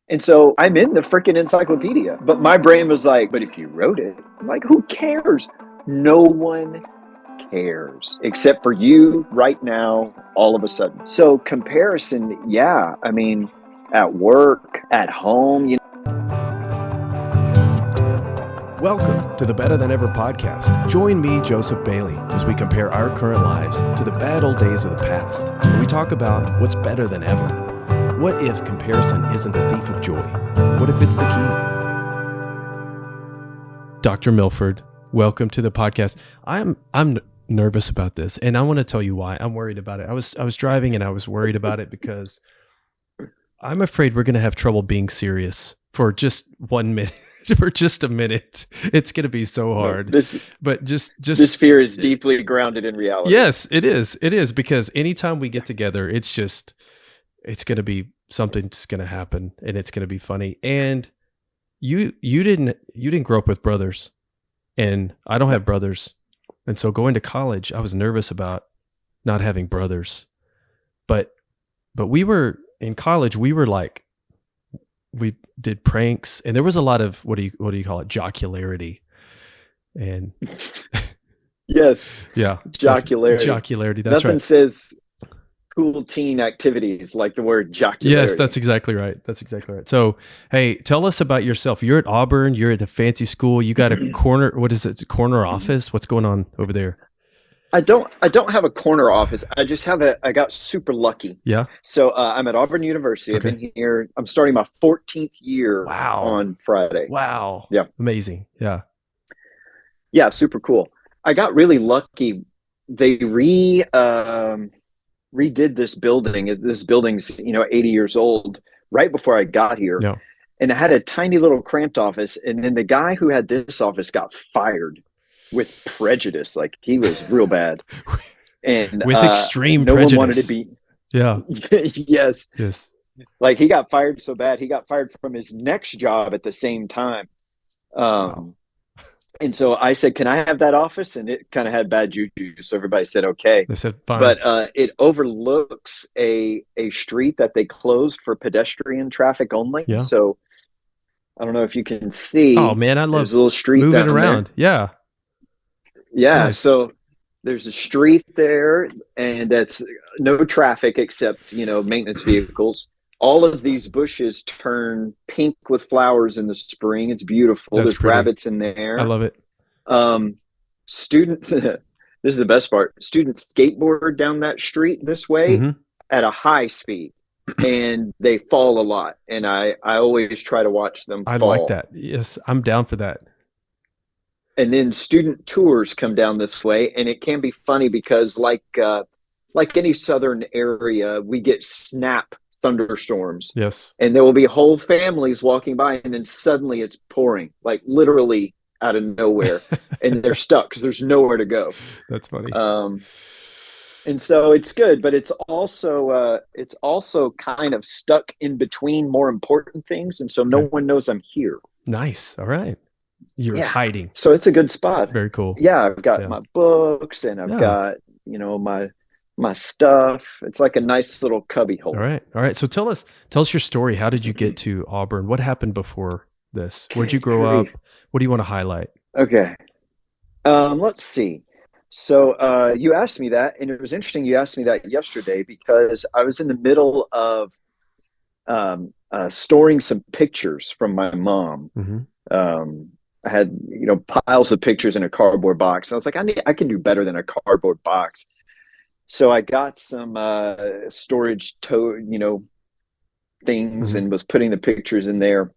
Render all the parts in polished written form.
And so I'm in the freaking encyclopedia, but my brain was like, but if you wrote it, I'm like, who cares? No one cares except for you right now, all of a sudden. So comparison, yeah, I mean, at work, at home, Welcome to the Better Than Ever podcast. Join me, Joseph Bailey, as we compare our current lives to the bad old days of the past. And we talk about what's better than ever. What if comparison isn't the thief of joy? What if it's the key? Dr. Milford, welcome to the podcast. I'm nervous about this, and I want to tell you why. I'm worried about it. I was driving and I was worried about it because I'm afraid we're going to have trouble being serious for just 1 minute. For just a minute. It's going to be so hard. But just this fear is deeply grounded in reality. Yes, it is. It is, because anytime we get together, it's going to be something's going to happen, and it's going to be funny. And you didn't grow up with brothers, and I don't have brothers. And so going to college, I was nervous about not having brothers. But we were in college, we did pranks, and there was a lot of what do you call it, jocularity, and yes, yeah, jocularity. That's Nothing right. Says cool teen activities like the word jocularity. Yes, that's exactly right. So, hey, tell us about yourself. You're at Auburn. You're at a fancy school. You got a corner. What is it? Corner office? What's going on over there? I don't have a corner office. I just have I got super lucky. Yeah. So I'm at Auburn University. Okay. I've been here. I'm starting my 14th year. Wow. On Friday. Wow. Yeah. Amazing. Yeah. Yeah. Super cool. I got really lucky. They redid this building. This building's 80 years old. Right before I got here. Yeah. And it had a tiny little cramped office. And then the guy who had this office got fired with prejudice. Like, he was real bad. And with extreme no prejudice. one wanted to be. Yeah. Yes. Like, he got fired so bad, he got fired from his next job at the same time. Wow. And so I said, can I have that office? And it kind of had bad juju. So everybody said, okay. They said, fine. But it overlooks a street that they closed for pedestrian traffic only. Yeah. So I don't know if you can see. Oh man, I love there's a little street moving down around. There. Yeah. Yeah. Nice. So there's a street there, and that's no traffic except, maintenance vehicles. All of these bushes turn pink with flowers in the spring. It's beautiful. There's pretty. Rabbits in there. I love it. Students, this is the best part. Students skateboard down that street this way at a high speed, and they fall a lot. And I always try to watch them fall. I like that. Yes, I'm down for that. And then student tours come down this way, and it can be funny because like any southern area, we get snap thunderstorms. Yes. And there will be whole families walking by, and then suddenly it's pouring, like literally out of nowhere. And they're stuck because there's nowhere to go. That's funny. And so it's good, but it's also kind of stuck in between more important things. And so no one knows I'm here. Nice. All right. You're hiding. So it's a good spot. Very cool. Yeah. I've got my books, and I've got, my stuff. It's like a nice little cubby hole. All right. So tell us your story. How did you get to Auburn? What happened before this? Where'd you grow up? What do you want to highlight? Okay. Let's see. So you asked me that, and it was interesting you asked me that yesterday, because I was in the middle of storing some pictures from my mom. I had, piles of pictures in a cardboard box. I was like, I can do better than a cardboard box. So I got some storage things and was putting the pictures in there.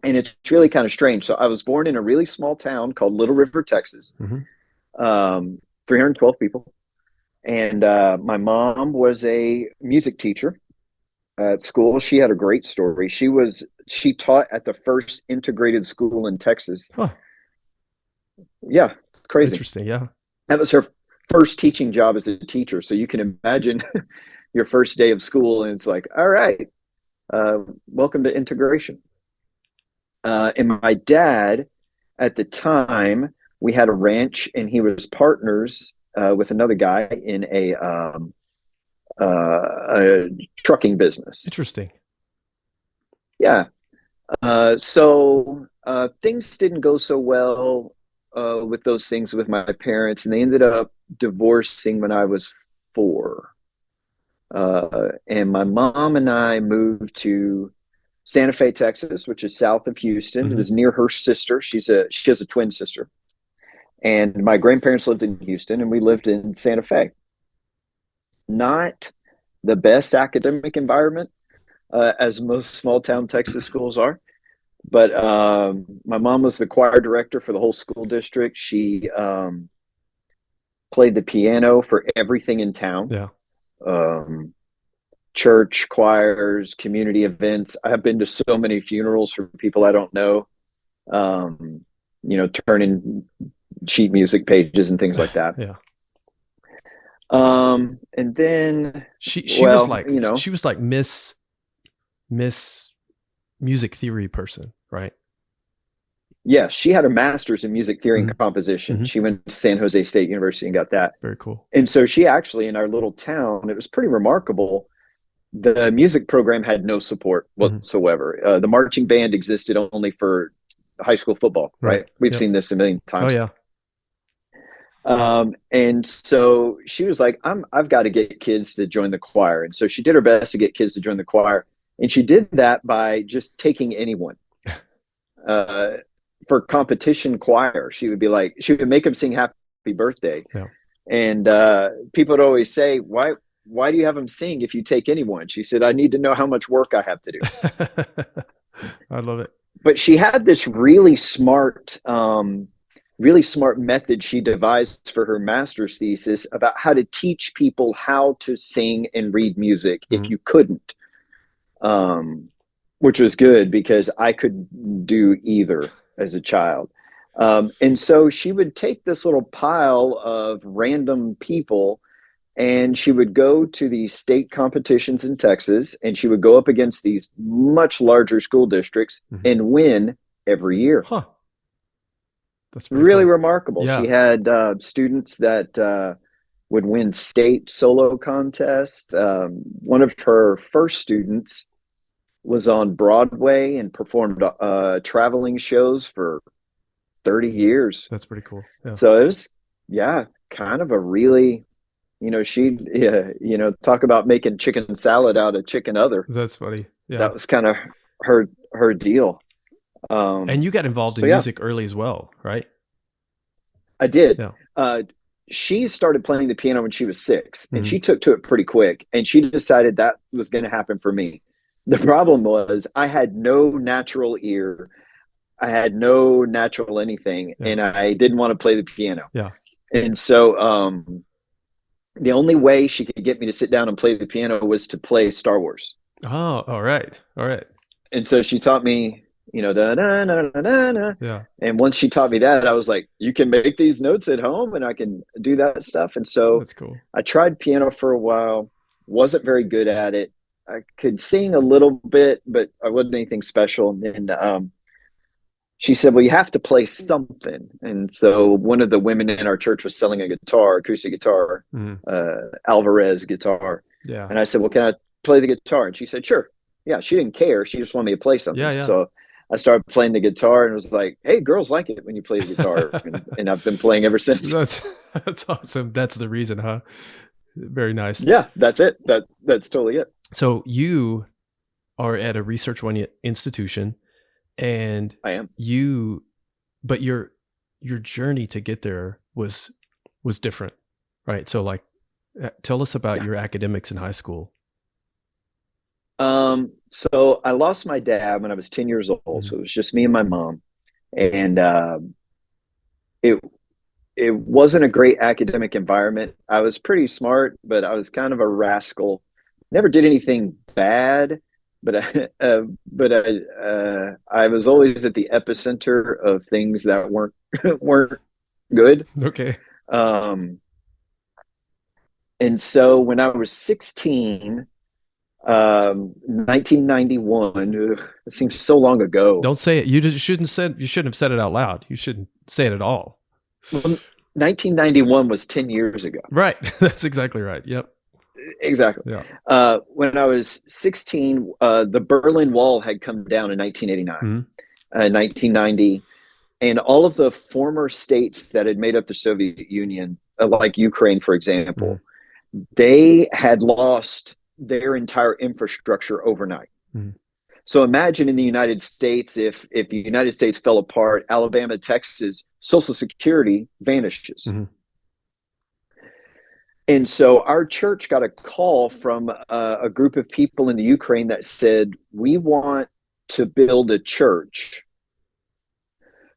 And it's really kind of strange. So I was born in a really small town called Little River, Texas. 312 people. And my mom was a music teacher at school. She had a great story. She taught at the first integrated school in Texas. Huh. Yeah, crazy. Interesting, yeah. That was her first teaching job as a teacher. So you can imagine your first day of school, and it's like, all right, welcome to integration. And my dad, at the time, we had a ranch, and he was partners with another guy in a trucking business. Interesting. Yeah. Things didn't go so well with those things with my parents, and they ended up divorcing when I was 4. And my mom and I moved to Santa Fe, Texas, which is south of Houston. It Mm-hmm. was near her sister. She has a twin sister, and my grandparents lived in Houston, and we lived in Santa Fe. Not the best academic environment, as most small town Texas schools are. But my mom was the choir director for the whole school district. She played the piano for everything in town. Yeah. Church, choirs, community events. I have been to so many funerals for people I don't know, turning sheet music pages and things like that. Yeah. And then she was like Miss music theory person, right? Yeah, she had a master's in music theory and composition. Mm-hmm. She went to San Jose State University and got that. Very cool. And so she actually, in our little town, it was pretty remarkable. The music program had no support whatsoever. The marching band existed only for high school football, right? We've seen this a million times. Oh, yeah. And so she was like, I've got to get kids to join the choir. And so she did her best to get kids to join the choir. And she did that by just taking anyone. For competition choir, she would make them sing Happy Birthday. Yeah. And people would always say, why do you have them sing if you take anyone? She said, I need to know how much work I have to do. I love it. But she had this really smart method she devised for her master's thesis about how to teach people how to sing and read music if you couldn't, which was good because I could do either as a child. And so she would take this little pile of random people and she would go to these state competitions in Texas and she would go up against these much larger school districts and win every year. Huh. That's really cool. Remarkable. Yeah. She had students that would win state solo contest. One of her first students was on Broadway and performed traveling shows for 30 years. That's pretty cool. Yeah. So it was, kind of a really, talk about making chicken salad out of chicken other. That's funny. Yeah. That was kind of her deal. And you got involved in music early as well, right? I did. Yeah. She started playing the piano when she was 6 and she took to it pretty quick and she decided that was going to happen for me. The problem was I had no natural ear. I had no natural anything and I didn't want to play the piano. Yeah. And so the only way she could get me to sit down and play the piano was to play Star Wars. Oh, all right. All right. And so she taught me, da, da, da, da, da, da. Yeah. And once she taught me that, I was like, you can make these notes at home and I can do that stuff. And so that's cool. I tried piano for a while, wasn't very good at it. I could sing a little bit, but I wasn't anything special. And she said, well, you have to play something. And so one of the women in our church was selling a guitar, acoustic guitar, Alvarez guitar. Yeah. And I said, well, can I play the guitar? And she said, sure. Yeah. She didn't care. She just wanted me to play something. Yeah. So I started playing the guitar and was like, hey, girls like it when you play the guitar. and I've been playing ever since. That's awesome. That's the reason, huh? Very nice. Yeah, that's it. That's totally it. So you are at a research one institution and I am. But your journey to get there was different, right? So like, tell us about your academics in high school. So I lost my dad when I was 10 years old. So it was just me and my mom. And it wasn't a great academic environment. I was pretty smart, but I was kind of a rascal. Never did anything bad, but I was always at the epicenter of things that weren't good. Okay. And so when I was 16, 1991, it seems so long ago. Don't say it. You shouldn't have said it out loud. You shouldn't say it at all. Well, 1991 was 10 years ago. Right. That's exactly right. Yep. exactly. Yeah. When I was 16, the Berlin Wall had come down in 1989, Mhm. 1990, and all of the former states that had made up the Soviet Union, like Ukraine, for example, Mhm. they had lost their entire infrastructure overnight. Mhm. So imagine in the United States, if the United States fell apart, Alabama, Texas, Social Security vanishes. Mhm. And so our church got a call from a group of people in the Ukraine that said, we want to build a church,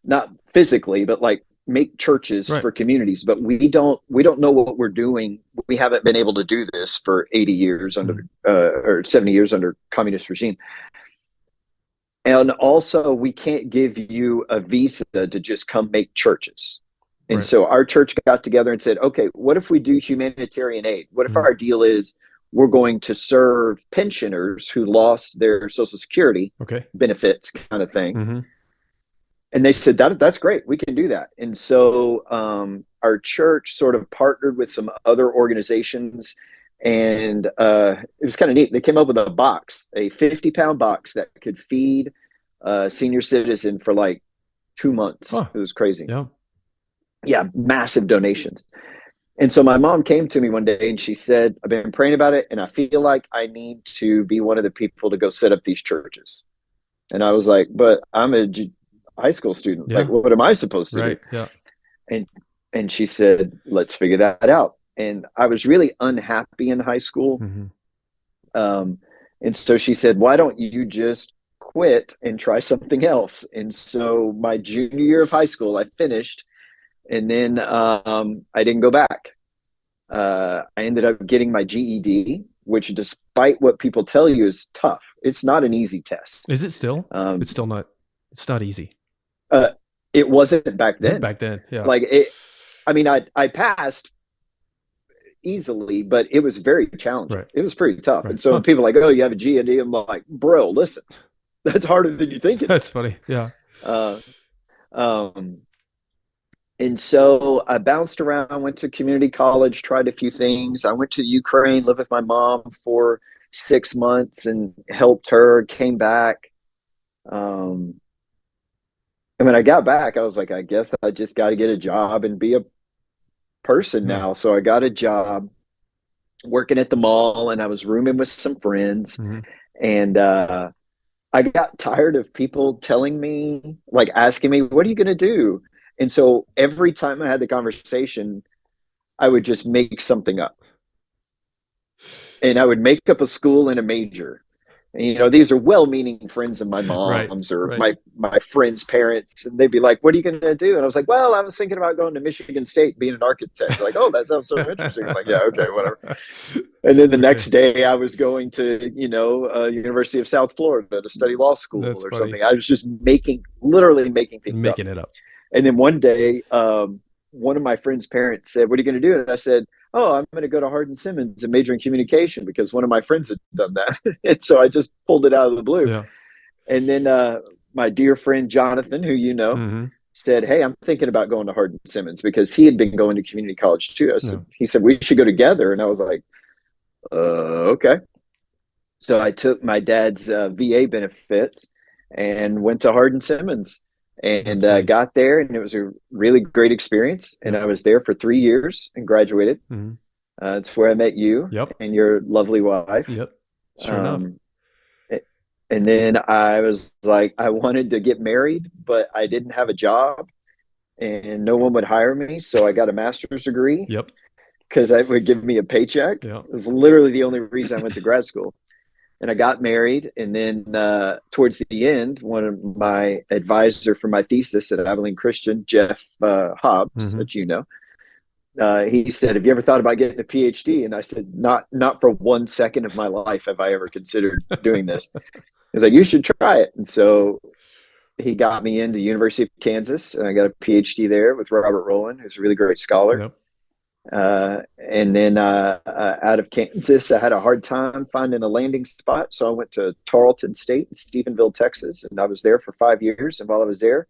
not physically, but like make churches Right. for communities. But we don't know what we're doing. We haven't been able to do this for 80 years under Mhm. or 70 years under communist regime. And also, we can't give you a visa to just come make churches. And Right. so our church got together and said, okay, what if we do humanitarian aid? What if Mhm. our deal is we're going to serve pensioners who lost their Social Security Okay. benefits, kind of thing? Mhm. And they said, that's great. We can do that. And so our church sort of partnered with some other organizations. And it was kind of neat. They came up with a box, a 50-pound box that could feed a senior citizen for like 2 months. Huh. It was crazy. Yeah. Yeah, massive donations. And so my mom came to me one day and she said, I've been praying about it and I feel like I need to be one of the people to go set up these churches. And I was like, but I'm a high school student. Like, Yeah. what am I supposed to do? Right. Yeah. And she said, let's figure that out. And I was really unhappy in high school. Mhm. Um, and so she said, why don't you just quit and try something else? And so my junior year of high school, I finished, and then I didn't go back. I ended up getting my GED, which, despite what people tell you, is tough. It's not an easy test. Is it still? Um, It's still not. It's not easy. uh, it wasn't back then. Back then. Yeah. Like it, I mean, I passed easily, but it was very challenging. Right. It was pretty tough. Right. And so when people are like, oh, you have a GED, I'm like, bro, listen, that's harder than you think it That's is. funny. Yeah. Uh, um, and so I bounced around, went to community college, tried a few things. I went to Ukraine, lived with my mom for 6 months and helped her, came back. Um, and when I got back, I was like, I guess I just got to get a job and be a person Yeah. now. So I got a job working at the mall and I was rooming with some friends. Mhm. And I got tired of people telling me, like asking me, what are you going to do? And so every time I had the conversation, I would just make something up. And I would make up a school and a major. And, you know, these are well-meaning friends of my Right. mom's or Right. my friends' parents, and they'd be like, "What are you going to do?" And I was like, "Well, I was thinking about going to Michigan State, being an architect." They're like, "Oh, that sounds so interesting." I'm like, "Yeah, okay, whatever." And then the Okay. next day, I was going to, University of South Florida to study law school That's or funny. something. I was just literally making things up. Making it up. And then one day, one of my friend's parents said, "What are you going to do?" And I said, "Oh, I'm going to go to Hardin Simmons and major in communication because one of my friends had done that." And so I just pulled it out of the blue. Yeah. And then my dear friend Jonathan, who you know, Mm-hmm. said, "Hey, I'm thinking about going to Hardin Simmons," because he had been going to community college too. Yeah. He said, "We should go together." And I was like, okay. So I took my dad's VA benefits and went to Hardin Simmons and That's funny. got there, and it was a really great experience. And Yep. I was there for 3 years and graduated. Mhm. It's where I met you Yep. and your lovely wife. Yep. Sure enough. Um, and then I was like, I wanted to get married, but I didn't have a job and no one would hire me. So I got a master's degree Yep. because that would give me a paycheck. Yeah. It was literally the only reason I went to grad school. And I got married. And then towards the end, one of my advisor for my thesis at Abilene Christian, Jeff Hobbs, Mhm. that you know, he said, "Have you ever thought about getting a PhD?" And I said, Not for 1 second of my life have I ever considered doing this." He was like, "You should try it." And so he got me into University of Kansas, and I got a PhD there with Robert Rowland, who's a really great scholar. Yep. And then out of Kansas, I had a hard time finding a landing spot, so I went to Tarleton State in Stephenville, Texas, and I was there for 5 years. And while I was there,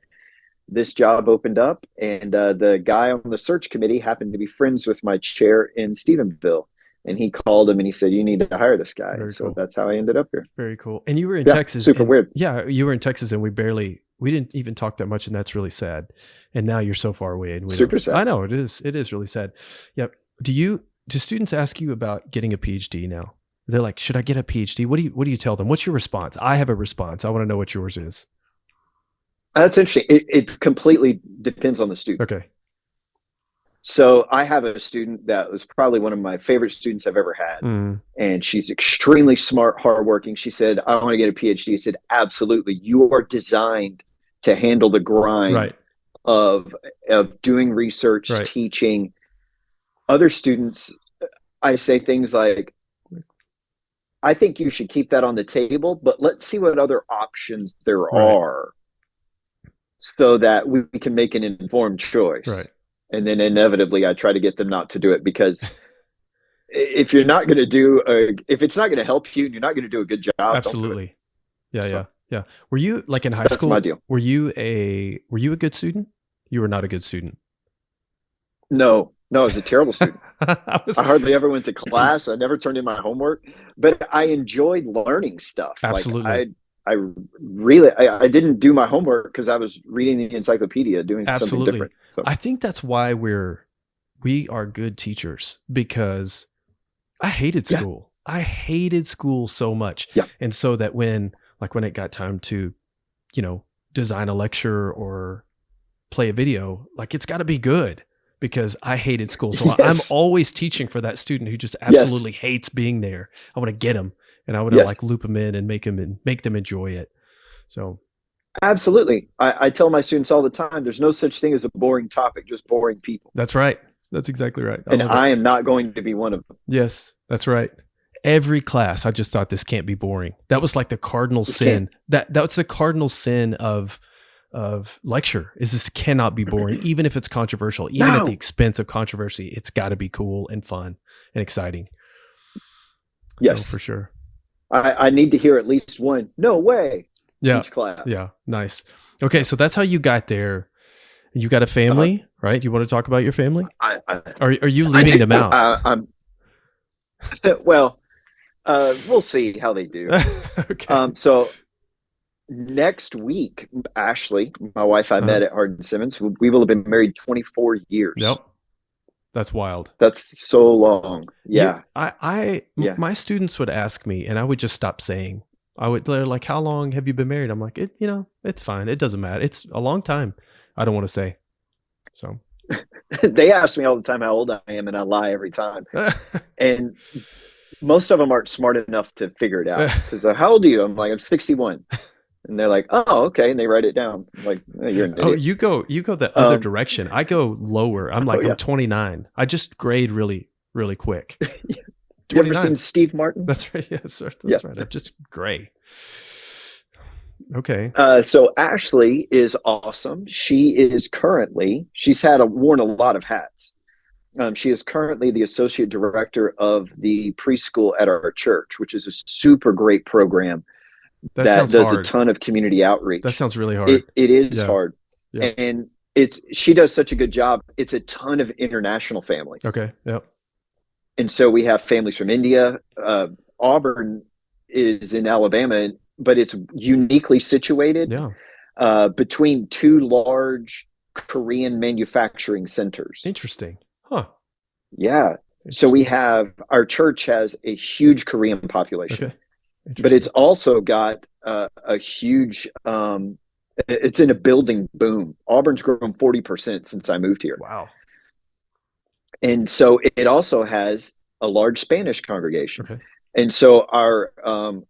this job opened up, and the guy on the search committee happened to be friends with my chair in Stephenville. and he called him and he said, "You need to hire this guy." Very And so cool. that's how I ended up here. Very cool. And you were in Yeah, Texas. super and, weird. Yeah, you were in Texas, and we didn't even talk that much, and that's really sad. And now you're so far away, and we Super don't. sad. I know it is. It is really sad. Yep. Do students ask you about getting a PhD now? They're like, should I get a PhD? What do you tell them? What's your response? I have a response. I want to know what yours is. That's interesting. It completely depends on the student. Okay. So I have a student that was probably one of my favorite students I've ever had. And she's extremely smart, hardworking. She said, "I want to get a PhD." I said, "Absolutely. You are designed to handle the grind Right. of doing research, Right. teaching." Other students, I say things like, "I think you should keep that on the table, but let's see what other options there Right. are so that we can make an informed choice." Right. And then inevitably I try to get them not to do it, because if you're not going to if it's not going to help you and you're not going to do a good job, Absolutely. Don't do it. Yeah. Yeah. Were you like in high That's school? my deal. Were you a good student? You were not a good student. No, I was a terrible student. I hardly ever went to class. I never turned in my homework, but I enjoyed learning stuff. Absolutely. Like I didn't do my homework because I was reading the encyclopedia, doing something different. So I think that's why we are good teachers, because I hated school. I hated school so much. Yeah. And so that when it got time to, design a lecture or play a video, it's got to be good, because I hated school. So I'm always teaching for that student who just absolutely hates being there. I want to get him, and I want to loop them in and make them enjoy it. So absolutely. I tell my students all the time, there's no such thing as a boring topic, just boring people. That's right. That's exactly right. And I am not going to be one of them. Yes, that's right. Every class, I just thought, this can't be boring. That was like the cardinal sin. That's the cardinal sin of lecture, is this cannot be boring, even if it's controversial, even at the expense of controversy. It's got to be cool and fun and exciting. Yes, so, for sure. I need to hear at least one "no way" each class. Yeah, nice. Okay, so that's how you got there. You got a family, right? You want to talk about your family? Are you leaving them out? Well, we'll see how they do. Okay. So next week, Ashley, my wife, I met at Hardin Simmons. We will have been married 24 years. Yep. That's wild. That's so long. Yeah. My students would ask me, and I would just stop saying. They're like, "How long have you been married?" I'm like, it's fine. It doesn't matter. It's a long time. I don't want to say. So they ask me all the time how old I am, and I lie every time. And most of them aren't smart enough to figure it out. Because how old are you? I'm like, I'm 61. And they're like, "Oh, okay." And they write it down. I'm like, "Oh, you're an idiot." Oh, you go the other direction. I go lower. I'm like, I'm 29. I just grade really, really quick. You ever seen Steve Martin? That's right. Yes, sir. That's right. I'm just gray. Okay. So Ashley is awesome. She's worn a lot of hats. She is currently the associate director of the preschool at our church, which is a super great program that does hard. A ton of community outreach. That sounds really hard. It is hard. Yeah. And she does such a good job. It's a ton of international families. Okay. Yep. And so we have families from India. Auburn is in Alabama, but it's uniquely situated between two large Korean manufacturing centers. Interesting. Huh. Yeah. So our church has a huge Korean population. Okay. But it's also got a huge, it's in a building boom. Auburn's grown 40% since I moved here. Wow. And so it also has a large Spanish congregation. Okay. And so our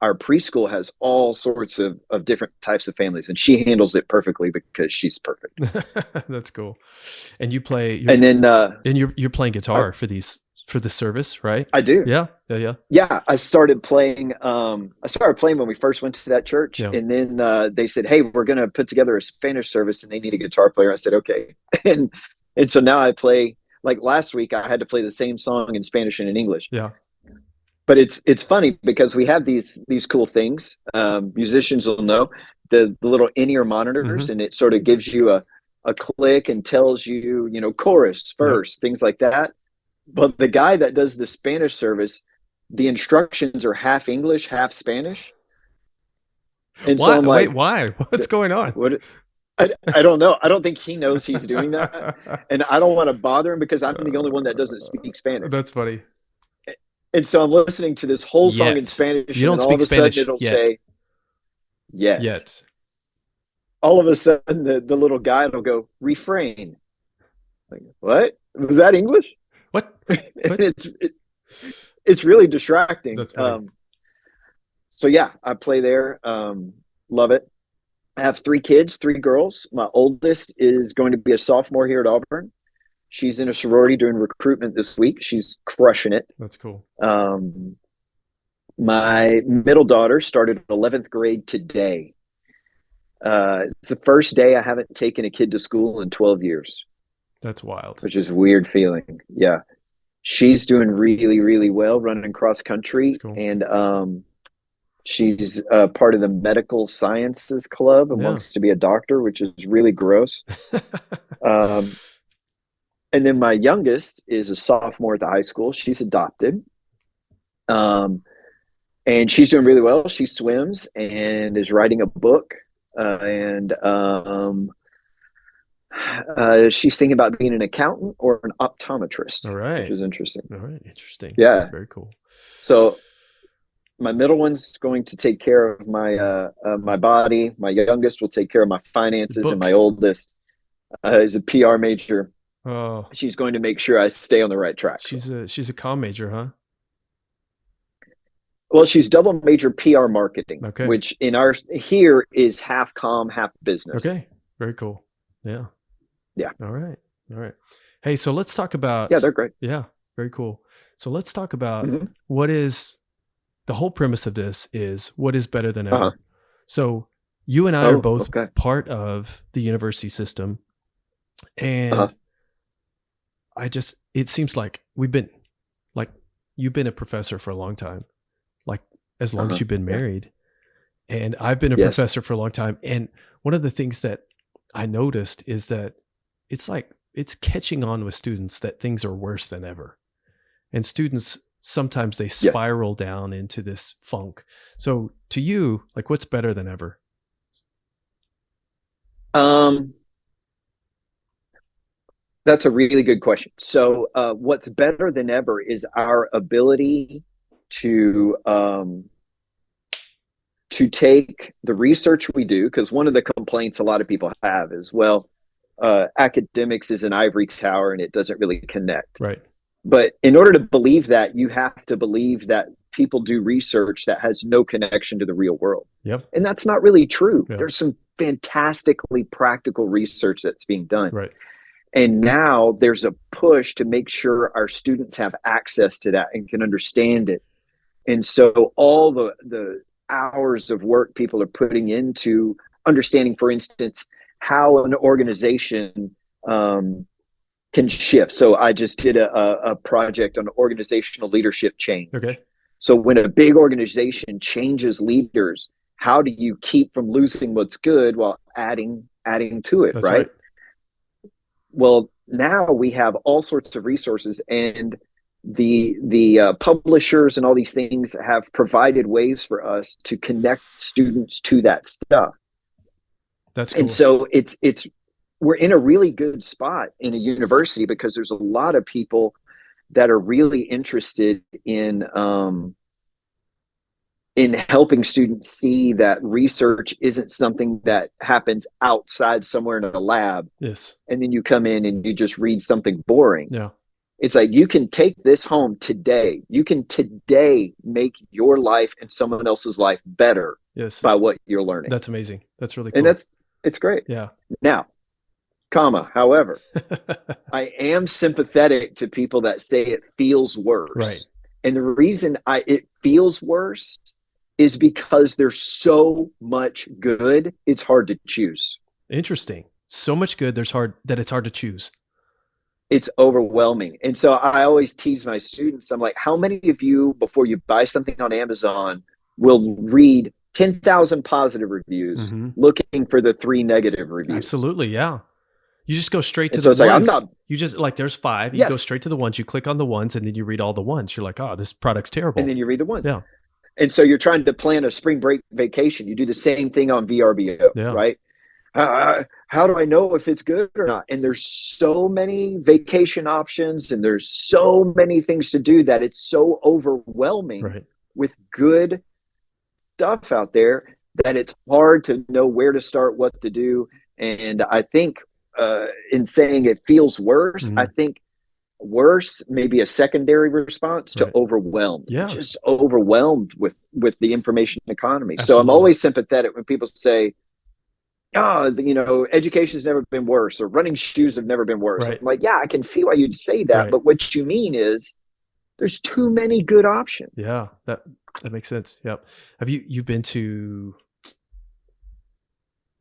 preschool has all sorts of different types of families, and she handles it perfectly because she's perfect. That's cool. And you play, you're playing guitar for the service, right? I do. Yeah. Yeah. I started playing when we first went to that church, and then they said, "Hey, we're going to put together a Spanish service, and they need a guitar player." I said, "Okay." And so now I play. Like last week, I had to play the same song in Spanish and in English. Yeah. But it's funny because we have these cool things. Musicians will know the little in-ear monitors, and it sort of gives you a click and tells you, chorus, verse, things like that. But the guy that does the Spanish service, the instructions are half English, half Spanish. And so Why? I'm Wait, like, why? What's going on? what? I don't know. I don't think he knows he's doing that. And I don't want to bother him because I'm the only one that doesn't speak Spanish. That's funny. And so I'm listening to this whole song in Yet. Spanish, You and don't then all of speak a sudden Spanish it'll yet. say, yet. Yet. All of a sudden the little guide will go, refrain. Like, what? Was that English? What? It's really distracting. That's funny. So yeah, I play there. Love it. I have 3 kids, 3 girls. My oldest is going to be a sophomore here at Auburn. She's in a sorority doing recruitment this week. She's crushing it. That's cool. My middle daughter started 11th grade today. It's the first day I haven't taken a kid to school in 12 years. That's wild. Which is a weird feeling. Yeah. She's doing really, really well running cross country. Cool. And she's part of the medical sciences club and wants to be a doctor, which is really gross. And then my youngest is a sophomore at the high school. She's adopted. And she's doing really well. She swims and is writing a book. She's thinking about being an accountant or an optometrist. All right. Which is interesting. All right. Interesting. Yeah. Very cool. So my middle one's going to take care of my my body. My youngest will take care of my finances. And my oldest is a PR major. Oh. She's going to make sure I stay on the right track. She's a comm major, huh? Well, she's double major PR marketing, okay. Which in our here is half comm, half business. Okay. Very cool. Yeah. Yeah. All right. All right. Hey, so let's talk about. Yeah, they're great. Yeah. Very cool. So let's talk about what is the whole premise of this is what is better than ever. So you and I are both part of the university system. And it seems like you've been a professor for a long time, like as long as you've been married. And I've been a professor for a long time. And one of the things that I noticed is that it's catching on with students that things are worse than ever. And students, sometimes they spiral down into this funk. So to you, like, what's better than ever? That's a really good question. So what's better than ever is our ability to take the research we do, because one of the complaints a lot of people have is, well, academics is an ivory tower and it doesn't really connect. Right. But in order to believe that, you have to believe that people do research that has no connection to the real world. Yep. And that's not really true. Yep. There's some fantastically practical research that's being done. Right. And now there's a push to make sure our students have access to that and can understand it. And so all the hours of work people are putting into understanding, for instance, how an organization can shift. So I just did a project on organizational leadership change. Okay. So when a big organization changes leaders, how do you keep from losing what's good while adding to it? That's right? Well, now we have all sorts of resources, and the publishers and all these things have provided ways for us to connect students to that stuff. That's cool. And so we're in a really good spot in a university because there's a lot of people that are really interested in helping students see that research isn't something that happens outside somewhere in a lab. Yes. And then you come in and you just read something boring. Yeah. It's like, you can take this home today. You can today make your life and someone else's life better by what you're learning. That's amazing. That's really cool. And it's great. Yeah. Now, however, I am sympathetic to people that say it feels worse. Right. And the reason it feels worse is because there's so much good, it's hard to choose. Interesting. So much good, it's hard to choose. It's overwhelming. And so I always tease my students. I'm like, how many of you, before you buy something on Amazon, will read 10,000 positive reviews looking for the 3 negative reviews? Absolutely. Yeah. You just go straight to And so the it's like, I'm ones. not, You just like, there's 5. You go yes. straight to the ones. You click on the ones, and then you read all the ones. You're like, oh, this product's And terrible. then you read the ones. Yeah. And so you're trying to plan a spring break vacation. You do the same thing on VRBO, Yeah. right? How do I know if it's good or not? And there's so many vacation options and there's so many things to do that it's so overwhelming Right. with good stuff out there that it's hard to know where to start, what to do. And I think in saying it feels worse, I think worse maybe a secondary response to overwhelmed. Yeah. Just overwhelmed with the information economy. Absolutely. So I'm always sympathetic when people say, oh, you know, education's never been worse, or running shoes have never been worse. Right. I'm like, yeah, I can see why you'd say that, Right. but what you mean is there's too many good options. Yeah, that makes sense. Yep. Have you been to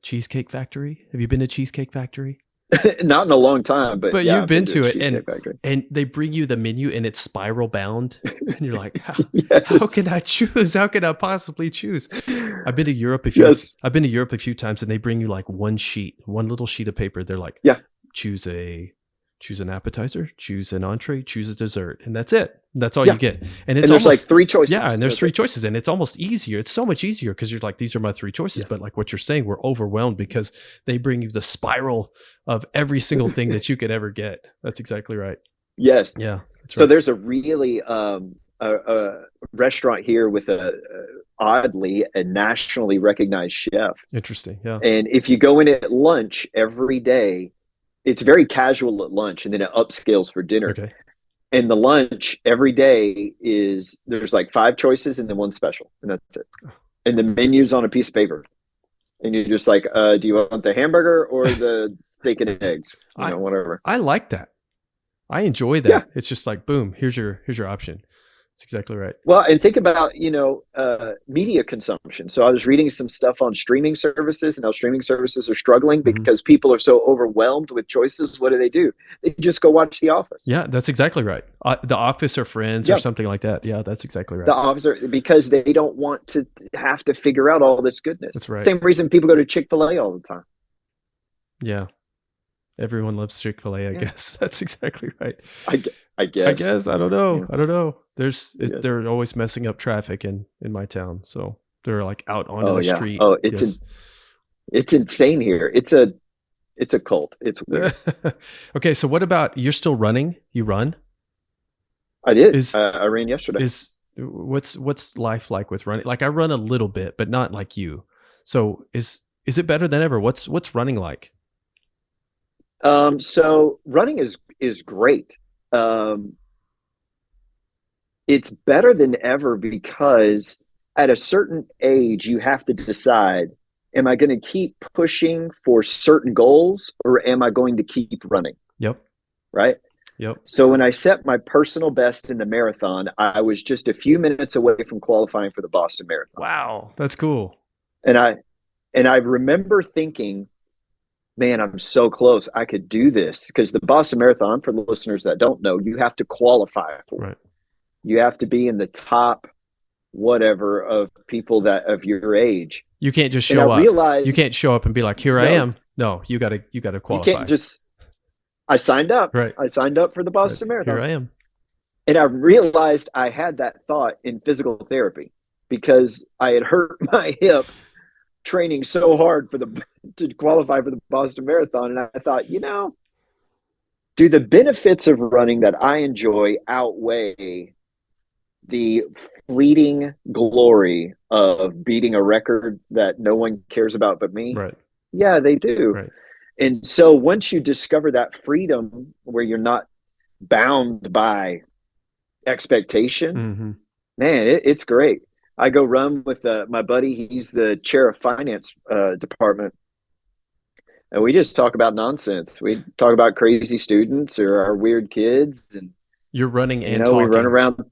Cheesecake Factory? Have you been to Cheesecake Factory? Not in a long time, but yeah, you've been to it, Factory. and they bring you the menu and it's spiral bound, and you're like, Yes. how can I choose? How can I possibly choose? I've been to Europe a few. I've been to Europe a few times, and they bring you like one little sheet of paper. They're like, choose an appetizer, choose an entree, choose a dessert, and that's it. That's all you get. And it's there's almost, like 3 choices. Yeah, and there's 3 choices, and it's almost easier. It's so much easier because you're like, these are my 3 choices. But like what you're saying, we're overwhelmed because they bring you the spiral of every single thing that you could ever get. That's exactly right. Yes. Yeah. So there's a really a restaurant here with oddly a nationally recognized chef. Interesting. Yeah. And if you go in at lunch every day, it's very casual at lunch, and then it upscales for dinner. Okay. And the lunch every day there's like 5 choices and then 1 special, and that's it. And the menu's on a piece of paper, and you're just like, do you want the hamburger or the steak and eggs? Whatever. I like that. I enjoy that. Yeah. It's just like, boom, here's your option. That's exactly right. Well, and think about, media consumption. So I was reading some stuff on streaming services and how streaming services are struggling because people are so overwhelmed with choices. What do? They just go watch The Office. Yeah, that's exactly right. The Office or Friends or something like that. Yeah, that's exactly right. The Office, because they don't want to have to figure out all this goodness. That's right. Same reason people go to Chick-fil-A all the time. Yeah. Everyone loves Chick-fil-A, I guess. That's exactly right. I guess. I don't know. Yeah. I don't know. They're always messing up traffic in my town. So they're like out onto the street. Oh, it's insane here. It's a cult. It's weird. Okay. So what about, you're still running? You run? I did. I ran yesterday. What's life like with running? Like I run a little bit, but not like you. So is it better than ever? What's running like? So running is great. It's better than ever because at a certain age, you have to decide, am I going to keep pushing for certain goals or am I going to keep running? Yep. Right? Yep. So when I set my personal best in the marathon, I was just a few minutes away from qualifying for the Boston Marathon. Wow. That's cool. And I remember thinking, man, I'm so close. I could do this, because the Boston Marathon, for the listeners that don't know, you have to qualify for. Right. You have to be in the top whatever of people that of your age. You can't just show up. You can't show up and be like, here I am. No, you gotta qualify. You can't just, I signed up. Right. I signed up for the Boston Marathon. Here I am. And I realized I had that thought in physical therapy because I had hurt my hip training so hard to qualify for the Boston Marathon. And I thought, do the benefits of running that I enjoy outweigh the fleeting glory of beating a record that no one cares about but me? Right. Yeah, they do. Right. And so once you discover that freedom where you're not bound by expectation, man, it's great. I go run with my buddy. He's the chair of finance department. And we just talk about nonsense. We talk about crazy students or our weird kids. And you're running and talking. We run around.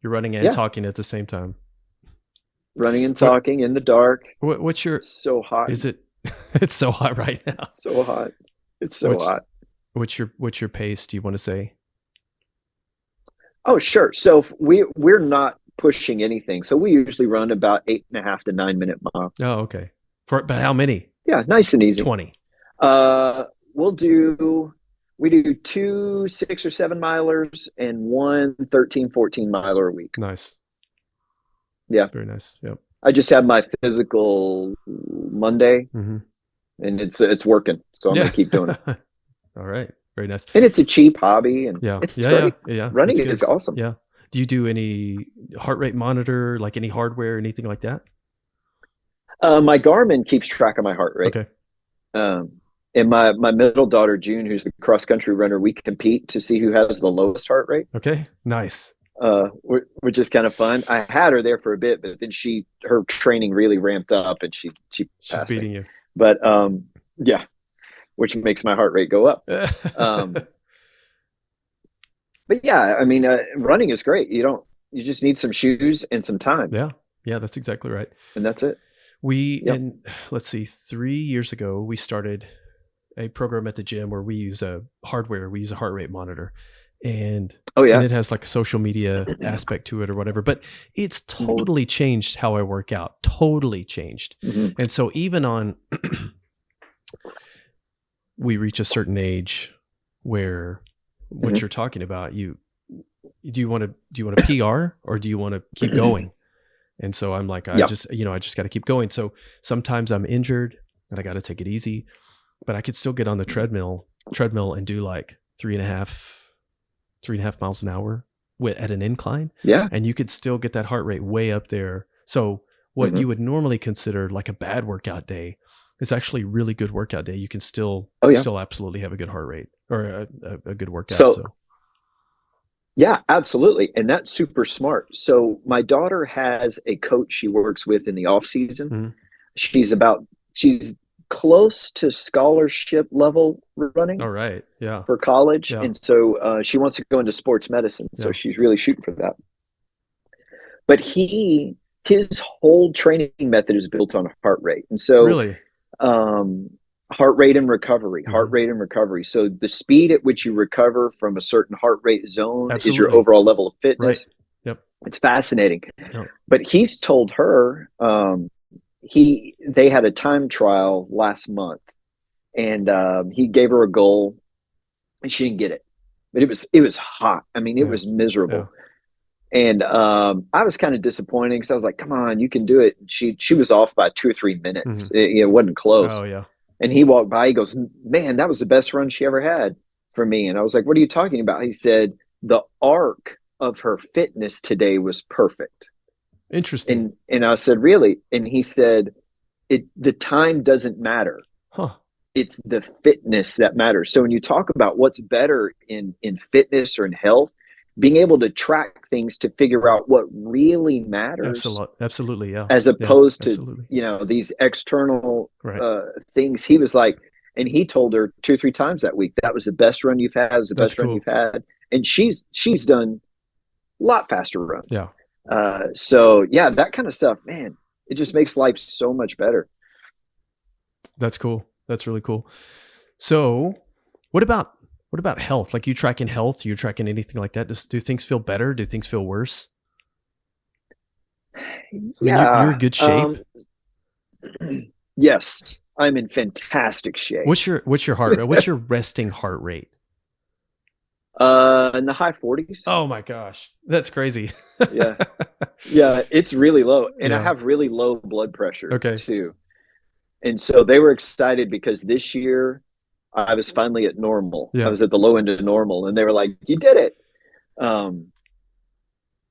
You're running and talking at the same time. Running and talking in the dark. What's your? It's so hot. Is it? It's so hot right now. So hot. It's so hot. What's your pace? Do you want to say? Oh, sure. So we're not pushing anything. So we usually run about 8.5 to 9 minute mile. Oh, okay. But how many? Yeah, nice and easy. 20. we do 2 6 or 7 milers and 1 13 14 miler a week. Nice. Yeah. Very nice. Yep. I just had my physical Monday, Mm-hmm. and it's working. So I'm going to keep doing it. All right. Very nice. And it's a cheap hobby, and it's great. Yeah. Running is awesome. Yeah. Do you do any heart rate monitor, like any hardware, anything like that? My Garmin keeps track of my heart rate. Okay. And my middle daughter, June, who's the cross-country runner, we compete to see who has the lowest heart rate. Okay. Nice. Which is kind of fun. I had her there for a bit, but then her training really ramped up, and she's beating you. But yeah, which makes my heart rate go up. But yeah, I mean, running is great. You just need some shoes and some time. Yeah, that's exactly right. And that's it. And let's see, 3 years ago, we started a program at the gym where we use a heart rate monitor, and and it has like a social media aspect to it or whatever, but it's totally changed how I work out, totally changed. Mm-hmm. And so even on, we reach a certain age where what you're talking about, do you want to PR or do you want to keep going? And so I'm like, I just got to keep going. So sometimes I'm injured and I got to take it easy, but I could still get on the treadmill and do like 3.5 miles an hour at an incline. Yeah. And you could still get that heart rate way up there. So what you would normally consider like a bad workout day is actually a really good workout day. You can still absolutely have a good heart rate or a good workout. So yeah, absolutely. And that's super smart. So my daughter has a coach she works with in the off season. Mm-hmm. She's close to scholarship level running. All right. Yeah. For college. Yeah. And so she wants to go into sports medicine. So she's really shooting for that. But his whole training method is built on heart rate. And so really, heart rate and recovery. So the speed at which you recover from a certain heart rate zone is your overall level of fitness. Right. Yep. It's fascinating. Yep. But he's told her, they had a time trial last month, and he gave her a goal and she didn't get it, but it was hot. I mean, it was miserable. Yeah. And I was kind of disappointed because I was like, come on, you can do it. She was off by 2 or 3 minutes. Mm-hmm. It wasn't close. Oh yeah. And he walked by, he goes, man, that was the best run she ever had for me. And I was like, what are you talking about? He said, the arc of her fitness today was perfect. Interesting. And I said, really? And he said, the time doesn't matter. Huh. It's the fitness that matters. So when you talk about what's better in fitness or in health, being able to track things to figure out what really matters. Absolutely. Yeah. As opposed to, these external things. He was like, and he told her 2 or 3 times that week, that was the best run you've had. It was the best run you've had. And she's done a lot faster runs. Yeah. So yeah, that kind of stuff, man, it just makes life so much better. That's cool. That's really cool. So what about health? Like, you tracking health? You tracking anything like that? Do things feel better? Do things feel worse? Yeah. You're in good shape. Yes, I'm in fantastic shape. What's your heart rate? What's your resting heart rate? In the high 40s. Oh my gosh. That's crazy. Yeah. Yeah. It's really low. And I have really low blood pressure too. And so they were excited because this year I was finally at normal. Yeah. I was at the low end of normal, and they were like, you did it.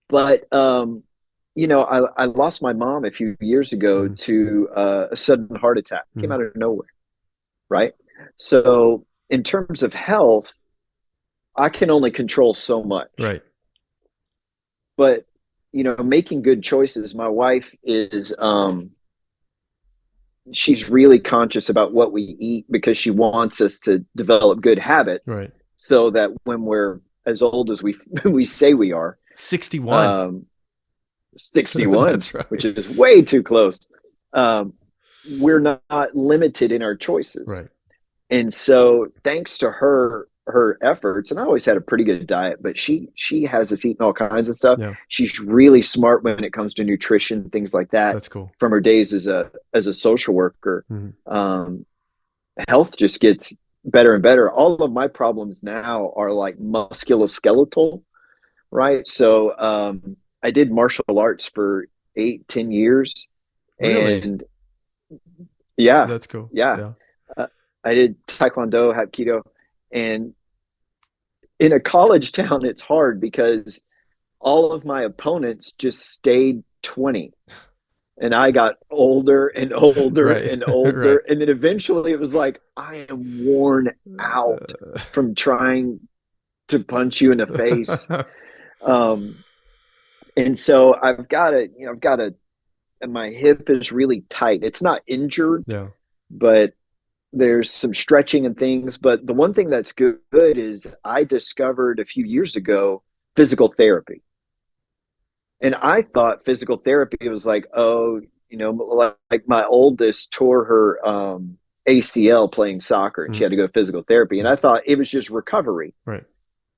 But I lost my mom a few years ago to a sudden heart attack. Came out of nowhere. Right. So in terms of health, I can only control so much. Right. But, making good choices, my wife is, she's really conscious about what we eat because she wants us to develop good habits. Right. So that when we're as old as we say we are, 61, 61, that's right. Which is way too close. We're not limited in our choices. Right. And so thanks to her efforts, and I always had a pretty good diet, but she has us eating all kinds of stuff. Yeah. She's really smart when it comes to nutrition, things like that. That's cool. From her days as a social worker. Mm-hmm. Health just gets better and better. All of my problems now are like musculoskeletal, right? So I did martial arts for 8, 10 years, Really? and yeah, That's cool. yeah, Yeah. uh, I did taekwondo, hapkido, and in a college town, it's hard because all of my opponents just stayed 20. And I got older and older Right. and Right. older. And then eventually it was like, I am worn out from trying to punch you in the face. Um, and so and my hip is really tight. It's not injured, Yeah. but there's some stretching and things. But the one thing that's good is I discovered a few years ago physical therapy. And I thought physical therapy was like, oh, like my oldest tore her ACL playing soccer and she Mm. had to go to physical therapy. And Mm. I thought it was just recovery. Right.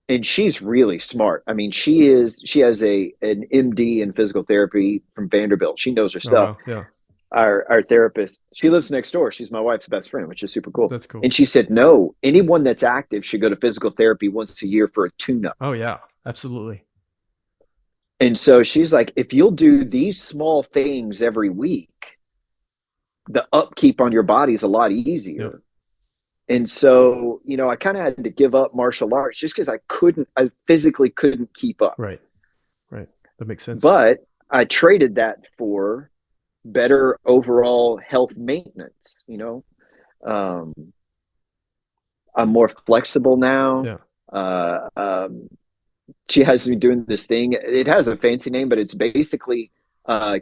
And she's really smart. I mean, she has an MD in physical therapy from Vanderbilt. She knows her Oh stuff. wow. Yeah. Our therapist, she lives next door. She's my wife's best friend, which is super cool. That's cool. And she said, no, anyone that's active should go to physical therapy once a year for a tune-up. Oh yeah. Absolutely. And so she's like, if you'll do these small things every week, the upkeep on your body is a lot easier. Yep. And so, I kind of had to give up martial arts just because I physically couldn't keep up. Right. Right. That makes sense. But I traded that for better overall health maintenance. I'm more flexible now. Yeah. She has me doing this thing. It has a fancy name, but it's basically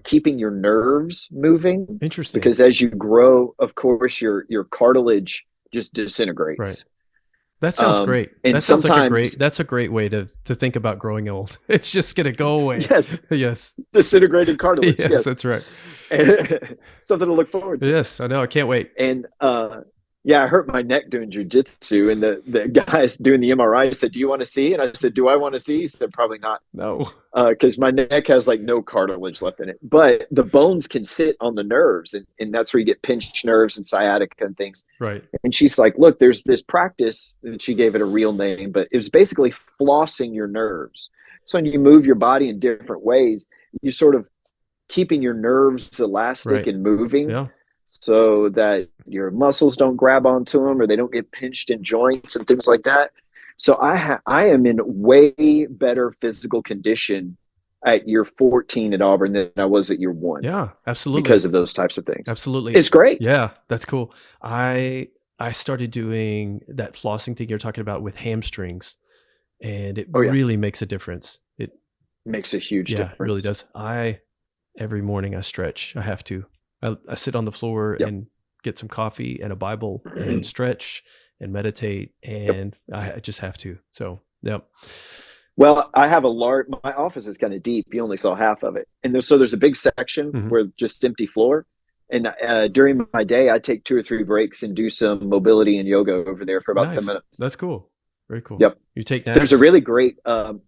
keeping your nerves moving. Interesting. Because as you grow, of course, your cartilage just disintegrates. Right. That sounds great. And that sounds sometimes that's a great way to think about growing old. It's just gonna go away. yes, Yes. disintegrated cartilage. Yes, that's right. Something to look forward to. Yes, I know. I can't wait. And I hurt my neck doing jujitsu, and the guys doing the MRI said, "Do you want to see?" And I said, "Do I want to see?" He said, "Probably not." No. Because my neck has like no cartilage left in it, but the bones can sit on the nerves, and that's where you get pinched nerves and sciatica and things. Right. And she's like, "Look, there's this practice," and she gave it a real name, but it was basically flossing your nerves. So when you move your body in different ways, you sort of keeping your nerves elastic Right. and moving. Yeah. So that your muscles don't grab onto them or they don't get pinched in joints and things like that. So I am in way better physical condition at year 14 at Auburn than I was at year 1. Yeah, absolutely. Because of those types of things. Absolutely. It's great. Yeah, that's cool. I started doing that flossing thing you're talking about with hamstrings, and it really makes a difference. It makes a huge difference. Yeah, it really does. Every morning I stretch. I have to. I sit on the floor and get some coffee and a Bible and stretch and meditate, and I just have to. So, yep. Well, I have my office is kind of deep. You only saw half of it. And there's a big section where just empty floor. And during my day, I take 2 or 3 breaks and do some mobility and yoga over there for about 10 minutes. That's cool. Very cool. Yep. You take naps? There's a really great, oh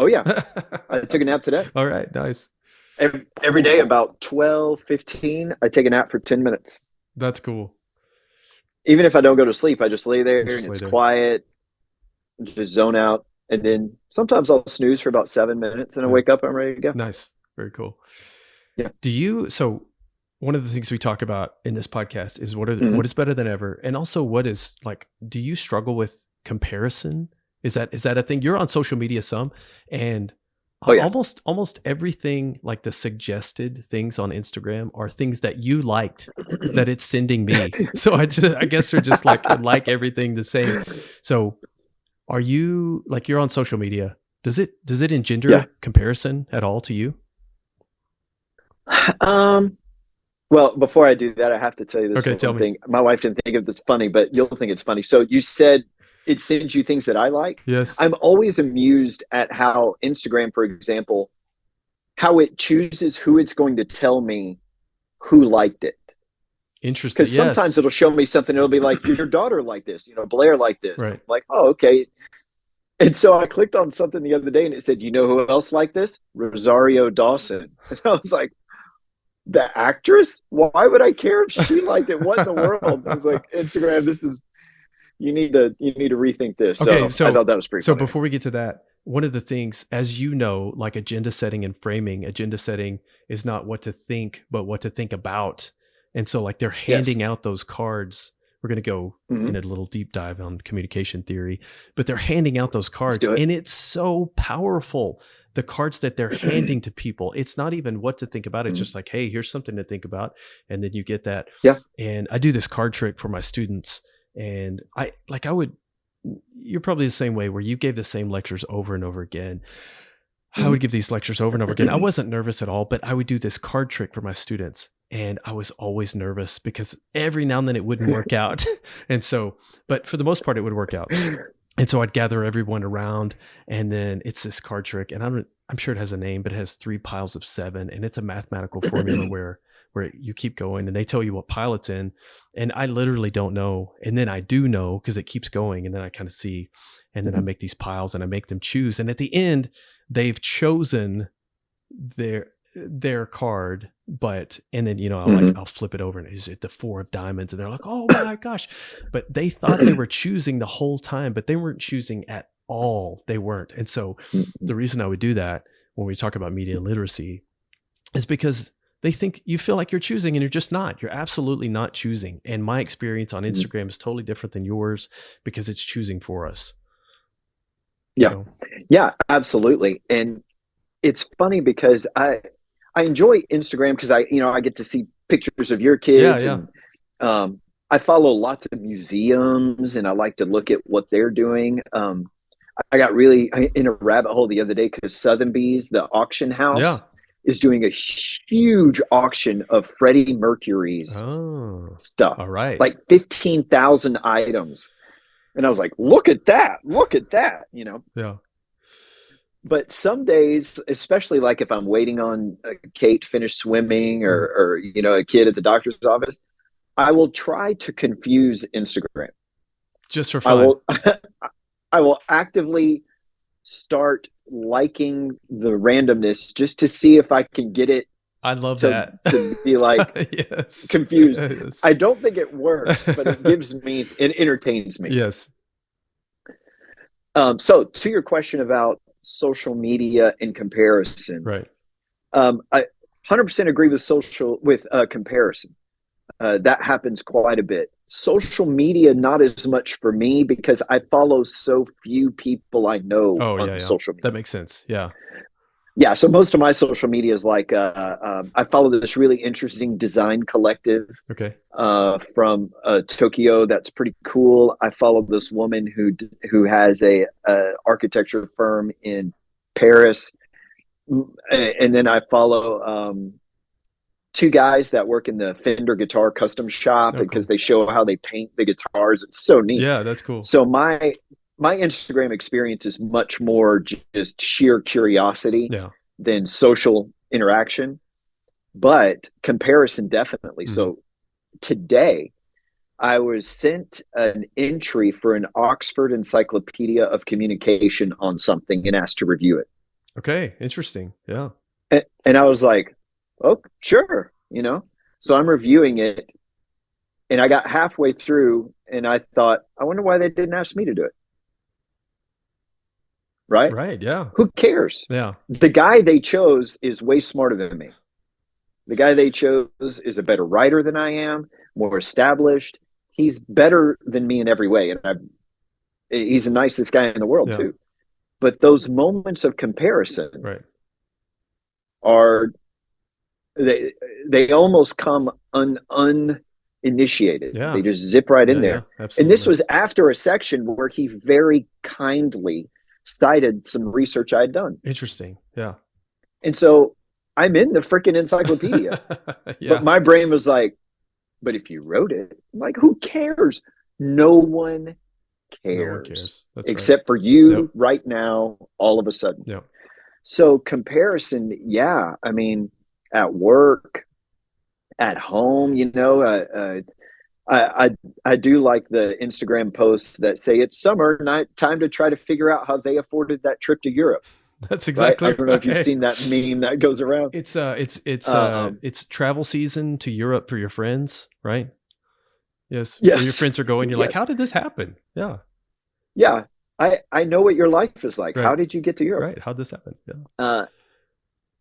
yeah. I took a nap today. All right. Nice. Every day about 12-15, I take a nap for 10 minutes. That's cool. Even if I don't go to sleep, I just lay there and it's quiet, just zone out. And then sometimes I'll snooze for about 7 minutes and I wake up, I'm ready to go. Nice. Very cool. Yeah. So one of the things we talk about in this podcast is what is better than ever? And also what is like, do you struggle with comparison? Is that a thing? You're on social media some, and almost everything, like the suggested things on Instagram are things that you liked that it's sending me. So I guess they're just like everything the same. So are you, like, you're on social media, does it engender comparison at all to you? Well, before I do that, I have to tell you this one thing. My wife didn't think of this funny, but you'll think it's funny. So you said it sends you things that I like. Yes. I'm always amused at how Instagram, for example, how it chooses who it's going to tell me who liked it. Interesting. Because sometimes it'll show me something. It'll be like, your daughter liked this, Blair liked this. Right. I'm like, oh, okay. And so I clicked on something the other day and it said, you know who else liked this? Rosario Dawson. And I was like, the actress? Why would I care if she liked it? What in the world? I was like, Instagram, this is... you need to rethink this. Okay, So I thought that was pretty so funny. before we get to that, one of the things, as you know, like agenda setting and framing, agenda setting is not what to think, but what to think about. And so like they're handing Yes. out those cards. We're going to go in Mhm. a little deep dive on communication theory, but they're handing out those Let's cards do it. and it's so powerful. The cards that they're handing to people, it's not even what to think about. It's Mhm. just like, hey, here's something to think about. And then you get that. Yeah. And I do this card trick for my students. And you're probably the same way where you gave the same lectures over and over again. I would Mhm. give these lectures over and over again. I wasn't nervous at all, but I would do this card trick for my students. And I was always nervous because every now and then it wouldn't work out. And so, but for the most part, it would work out. And so I'd gather everyone around, and then it's this card trick. And I'm sure it has a name, but it has 3 piles of 7. And it's a mathematical formula where you keep going and they tell you what pile it's in. And I literally don't know. And then I do know because it keeps going. And then I kind of see, and then I make these piles and I make them choose. And at the end, they've chosen their card, and then I'll flip it over and is it the 4 of diamonds, and they're like, oh my gosh, but they thought they were choosing the whole time, but they weren't choosing at all. They weren't. And so the reason I would do that when we talk about media literacy is because they think you feel like you're choosing and you're just not. You're absolutely not choosing. And my experience on Instagram is totally different than yours because it's choosing for us. Yeah. So. Yeah, absolutely. And it's funny because I enjoy Instagram because I get to see pictures of your kids. Yeah. And I follow lots of museums and I like to look at what they're doing. I got really in a rabbit hole the other day because Sotheby's, the auction house, is doing a huge auction of Freddie Mercury's stuff. All right. Like 15,000 items. And I was like, look at that, Yeah. But some days, especially like if I'm waiting on Kate to finish swimming or a kid at the doctor's office, I will try to confuse Instagram. Just for fun. I will actively start liking the randomness just to see if I can get it. I love that. To be like yes. confused. Yes. I don't think it works, but it entertains me. Yes. So to your question about social media in comparison, right? I 100% agree with comparison. That happens quite a bit. Social media, not as much for me because I follow so few people I know on social media. That makes sense. Yeah. Yeah. So most of my social media is like I follow this really interesting design collective. Okay. From Tokyo. That's pretty cool. I follow this woman who has a architecture firm in Paris, and then I follow 2 guys that work in the Fender guitar custom shop because they show how they paint the guitars. It's so neat. Yeah, that's cool. So my Instagram experience is much more just sheer curiosity than social interaction, but comparison definitely. So today I was sent an entry for an Oxford Encyclopedia of Communication on something and asked to review it. Okay. Interesting. Yeah. And I was like, oh, sure. So I'm reviewing it and I got halfway through and I thought, I wonder why they didn't ask me to do it. Right? Right. Yeah. Who cares? Yeah. The guy they chose is way smarter than me. The guy they chose is a better writer than I am, more established. He's better than me in every way. And he's the nicest guy in the world too. But those moments of comparison they almost come uninitiated. Yeah. They just zip right in there. Yeah, and this was after a section where he very kindly cited some research I'd done. Interesting. Yeah. And so I'm in the freaking encyclopedia. But my brain was like, but if you wrote it, I'm like, who cares? No one cares. That's except for you right now, all of a sudden. Yeah. So comparison, I mean, at work, at home, I do like the Instagram posts that say it's summer night, time to try to figure out how they afforded that trip to Europe. That's exactly right. I don't know if you've seen that meme that goes around. It's travel season to Europe for your friends, right? Yes. Where your Yes. friends are going. You're like, Yes. how did this happen? Yeah. Yeah. I know what your life is like. Right. How did you get to Europe? Right. How'd this happen? Yeah. Uh,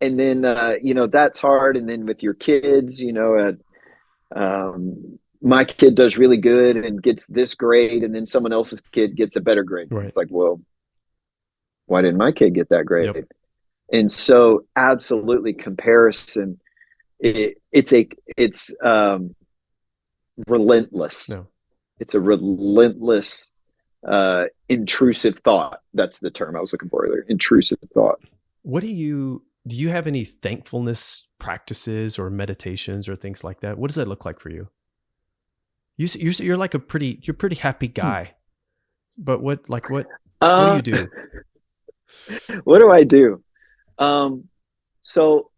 and then, that's hard. And then with your kids, my kid does really good and gets this grade, and then someone else's kid gets a better grade. Right. It's like, well, why didn't my kid get that Yep. grade? And so absolutely comparison, it's relentless. No. It's a relentless, intrusive thought. That's the term I was looking for earlier. Intrusive thought. What do you have any thankfulness practices or meditations or things like that? What does that look like for you? You're like you're pretty happy guy, but what do you do? What do I do? So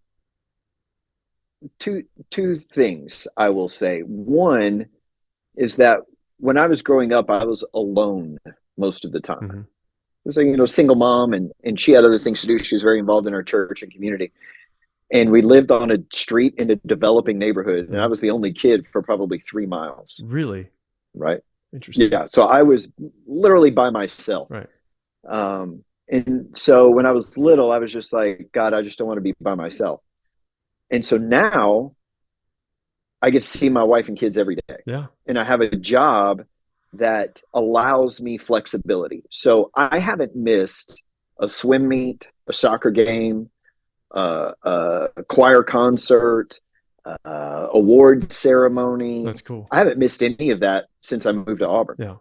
two things I will say. One is that when I was growing up, I was alone most of the time. Mm-hmm. So, single mom, and she had other things to do. She was very involved in our church and community. And we lived on a street in a developing neighborhood. And I was the only kid for probably 3 miles. Really? Right. Interesting. Yeah. So I was literally by myself. Right. And so when I was little, I was just like, God, I just don't want to be by myself. And so now I get to see my wife and kids every day. Yeah. And I have a job that allows me flexibility. So I haven't missed a swim meet, a soccer game, a choir concert, award ceremony. That's cool. I haven't missed any of that since I moved to Auburn. Yeah.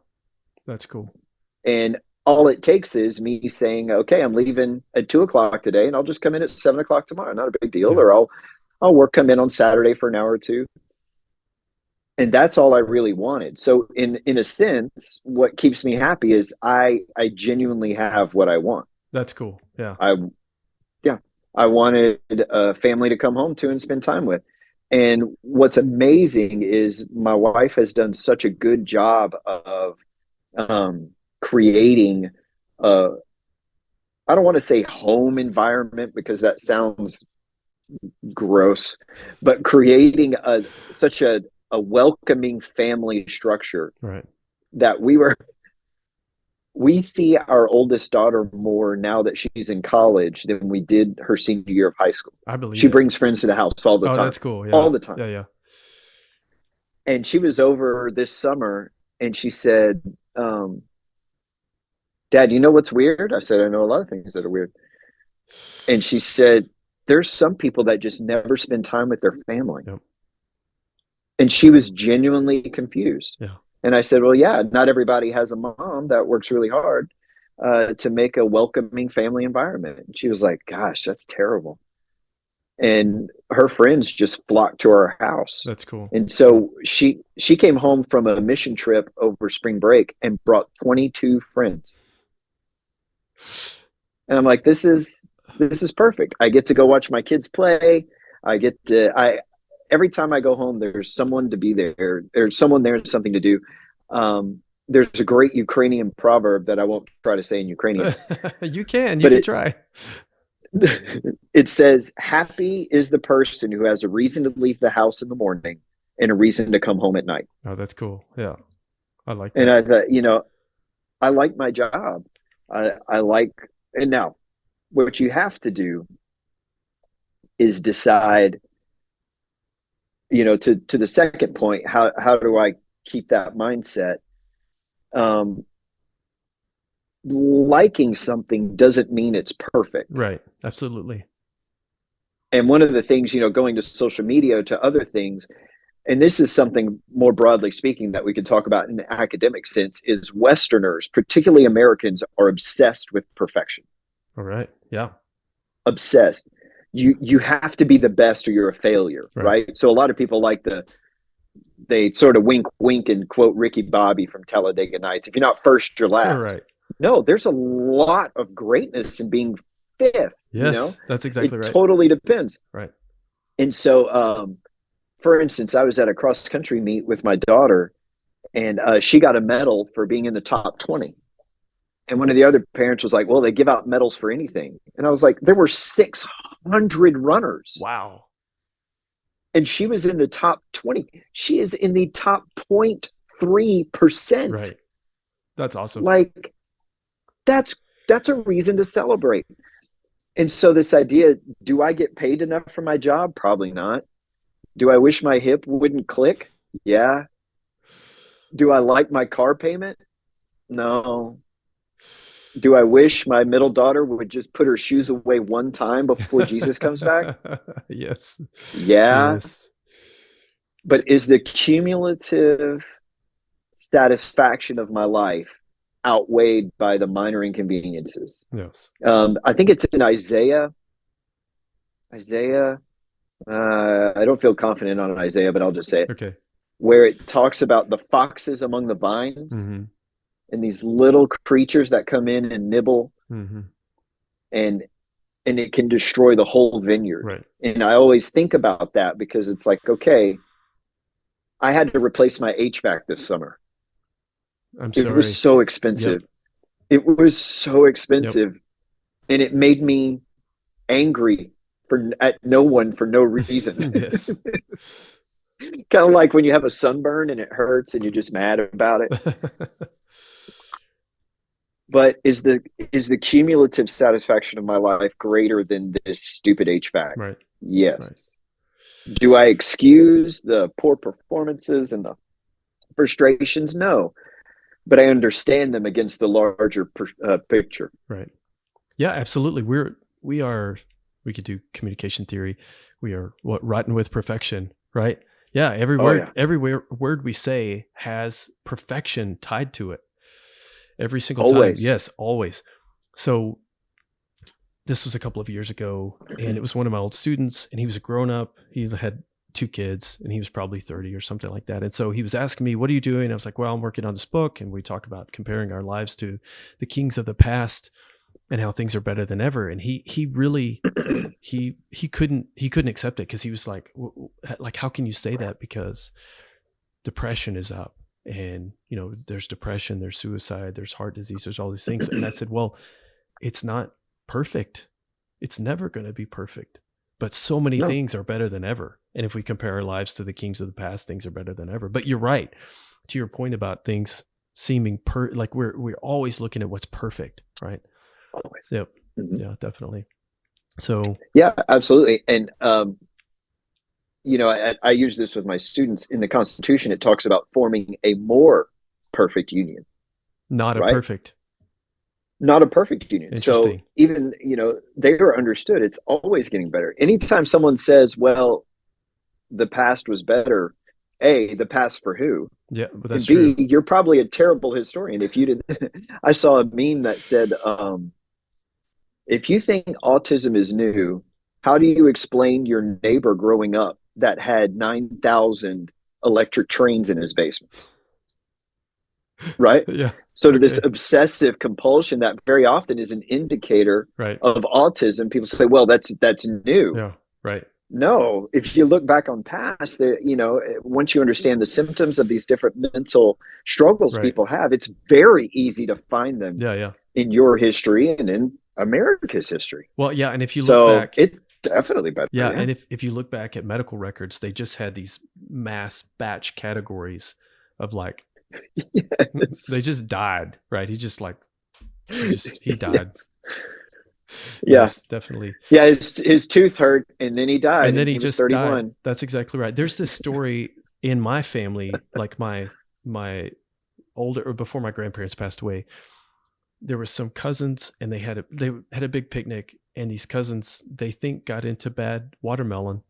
That's cool. And all it takes is me saying, okay, I'm leaving at 2:00 today, and I'll just come in at 7:00 tomorrow. Not a big deal. Yeah. Or I'll come in on Saturday for an hour or two. And that's all I really wanted. So in a sense, what keeps me happy is I genuinely have what I want. That's cool. Yeah. I wanted a family to come home to and spend time with. And what's amazing is my wife has done such a good job of creating I don't want to say home environment because that sounds gross, but creating such a welcoming family structure. Right. That we see our oldest daughter more now that she's in college than we did her senior year of high school. I believe she brings friends to the house all the time. That's cool. Yeah. All the time. Yeah. Yeah. And she was over this summer and she said, Dad, you know what's weird? I said, I know a lot of things that are weird. And she said, there's some people that just never spend time with their family. Yep. And she was genuinely confused. Yeah. And I said, well, yeah, not everybody has a mom that works really hard to make a welcoming family environment. And she was like, gosh, that's terrible. And her friends just flocked to our house. That's cool. And so she came home from a mission trip over spring break and brought 22 friends. And I'm like, this is perfect. I get to go watch my kids play. Every time I go home, there's someone to be there. There's someone there and something to do. There's a great Ukrainian proverb that I won't try to say in Ukrainian. You can try. It says, happy is the person who has a reason to leave the house in the morning and a reason to come home at night. Oh, that's cool. Yeah. I like that. And I thought, I like my job. And now what you have to do is decide, to the second point, how do I keep that mindset? Liking something doesn't mean it's perfect. Right. Absolutely. And one of the things, going to social media, to other things, and this is something more broadly speaking that we could talk about in an academic sense, is Westerners, particularly Americans, are obsessed with perfection. All right. Yeah. Obsessed. You have to be the best or you're a failure, right? So a lot of people they sort of wink, wink and quote Ricky Bobby from Talladega Nights. If you're not first, you're last. Right. No, there's a lot of greatness in being fifth. Yes, that's exactly right. It totally depends. Right. And so, for instance, I was at a cross country meet with my daughter, and she got a medal for being in the top 20. And one of the other parents was like, well, they give out medals for anything. And I was like, there were 600 runners. Wow. And she was in the top 20. She is in the top 3%. Right. That's awesome. Like, that's a reason to celebrate. And so this idea, do I get paid enough for my job? Probably not. Do I wish my hip wouldn't click? Yeah. Do I like my car payment? No. Do I wish my middle daughter would just put her shoes away one time before Jesus comes back? Yes. Yeah. Yes. But is the cumulative satisfaction of my life outweighed by the minor inconveniences? Yes. I think it's in Isaiah. I don't feel confident on Isaiah, but I'll just say it. Okay. Where it talks about the foxes among the vines, Mm-hmm. and these little creatures that come in and nibble, Mm-hmm. and it can destroy the whole vineyard. Right. And I always think about that, because it's like, okay, I had to replace my HVAC this summer. I'm sorry. It was so expensive. Yep. It was so expensive. Yep. And it made me angry at no one for no reason. Yes. Kind of like when you have a sunburn and it hurts and you're just mad about it. But is the cumulative satisfaction of my life greater than this stupid HVAC? Right. Yes. Right. Do I excuse the poor performances and the frustrations? No. But I understand them against the larger picture. Right. Yeah, absolutely. We could do communication theory. We are rotten with perfection, right? Yeah. Every word we say has perfection tied to it. Every single time. Yes, always. So this was a couple of years ago, and it was one of my old students, and he was a grown up. He had 2 kids, and he was probably 30 or something like that. And so he was asking me, what are you doing? I was like, well, I'm working on this book, and we talk about comparing our lives to the kings of the past and how things are better than ever. And he really, he couldn't accept it, because he was like, how can you say that? Because depression is up. And, there's depression, there's suicide, there's heart disease, there's all these things. And I said, well, it's not perfect. It's never going to be perfect, but so many things are better than ever. And if we compare our lives to the kings of the past, things are better than ever. But you're right, to your point about things seeming like we're always looking at what's perfect, right? Always. Yep. Mm-hmm. Yeah, definitely. So yeah, absolutely. And, I use this with my students. In the Constitution, it talks about forming a more perfect union. Not a perfect union. So even, they are understood. It's always getting better. Anytime someone says, well, the past was better, A, the past for who? Yeah, but that's B, true. You're probably a terrible historian. If you did, I saw a meme that said, if you think autism is new, how do you explain your neighbor growing up that had 9,000 electric trains in his basement? Right? Yeah. So to this obsessive compulsion that very often is an indicator of autism, people say, well, that's new. Yeah. Right. No, if you look back on past, once you understand the symptoms of these different mental struggles people have, it's very easy to find them in your history and in America's history. Well, yeah. And if you look back, it's definitely better. Yeah. And if you look back at medical records, they just had these mass batch categories of like, they just died, right? He died. Yes, definitely. Yeah, his tooth hurt, and then he died, and then he just 31. Died. That's exactly right. There's this story in my family, like my older, or before my grandparents passed away. There were some cousins, and they had a big picnic, and these cousins, they think, got into bad watermelon,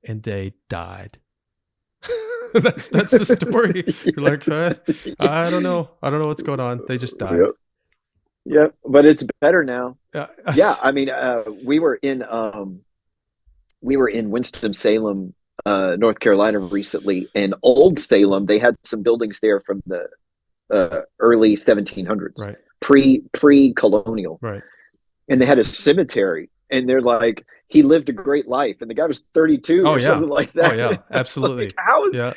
and they died. that's the story. You're like, I don't know what's going on. They just died. Yep, but it's better now. Yeah, I mean, we were in Winston-Salem, North Carolina recently, and Old Salem. They had some buildings there from the early 1700s, right? Pre-colonial, right? And they had a cemetery, and they're like, he lived a great life, and the guy was 32 or something like that. Oh yeah, absolutely. Like, how is? Yeah.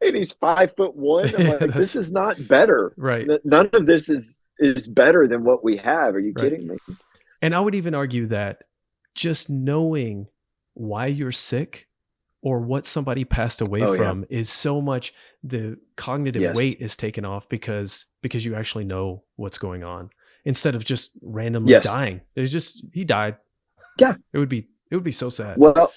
And he's 5'1". I'm like, this is not better. Right. None of this is better than what we have. Are you kidding me? And I would even argue that just knowing why you're sick or what somebody passed away Oh, yeah. from is so much, the cognitive Yes. weight is taken off because you actually know what's going on instead of just randomly Yes. dying. It's just, he died. Yeah. It would be so sad. Well,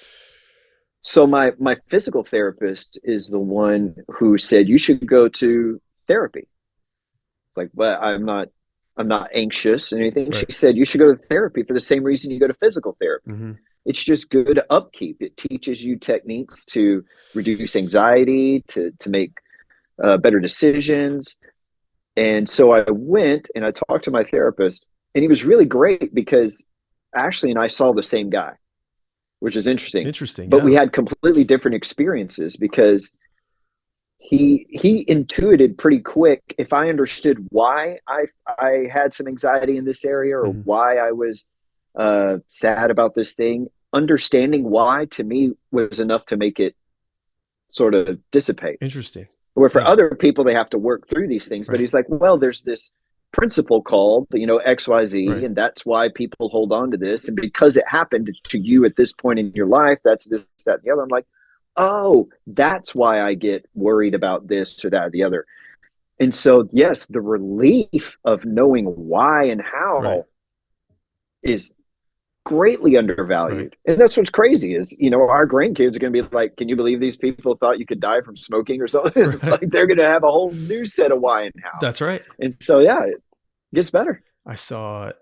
so my physical therapist is the one who said you should go to therapy. It's like, but I'm not anxious or anything. Right. She said you should go to therapy for the same reason you go to physical therapy. Mm-hmm. It's just good upkeep. It teaches you techniques to reduce anxiety, to make better decisions. And so I went and I talked to my therapist, and he was really great because Ashley and I saw the same guy, which is interesting. Interesting. But yeah. we had completely different experiences because he intuited pretty quick if I understood why I had some anxiety in this area, or why I was sad about this thing. Understanding why, to me, was enough to make it sort of dissipate. Interesting. Where for other people, they have to work through these things. Right. But he's like, well, there's this principle called, XYZ, right. And that's why people hold on to this. And because it happened to you at this point in your life, that's this, that, and the other. I'm like, oh, that's why I get worried about this or that or the other. And so, yes, the relief of knowing why and how is greatly undervalued. Right. And that's what's crazy is, our grandkids are going to be like, can you believe these people thought you could die from smoking or something? Right. Like they're going to have a whole new set of why and how. That's right. And so, yeah, it gets better. I saw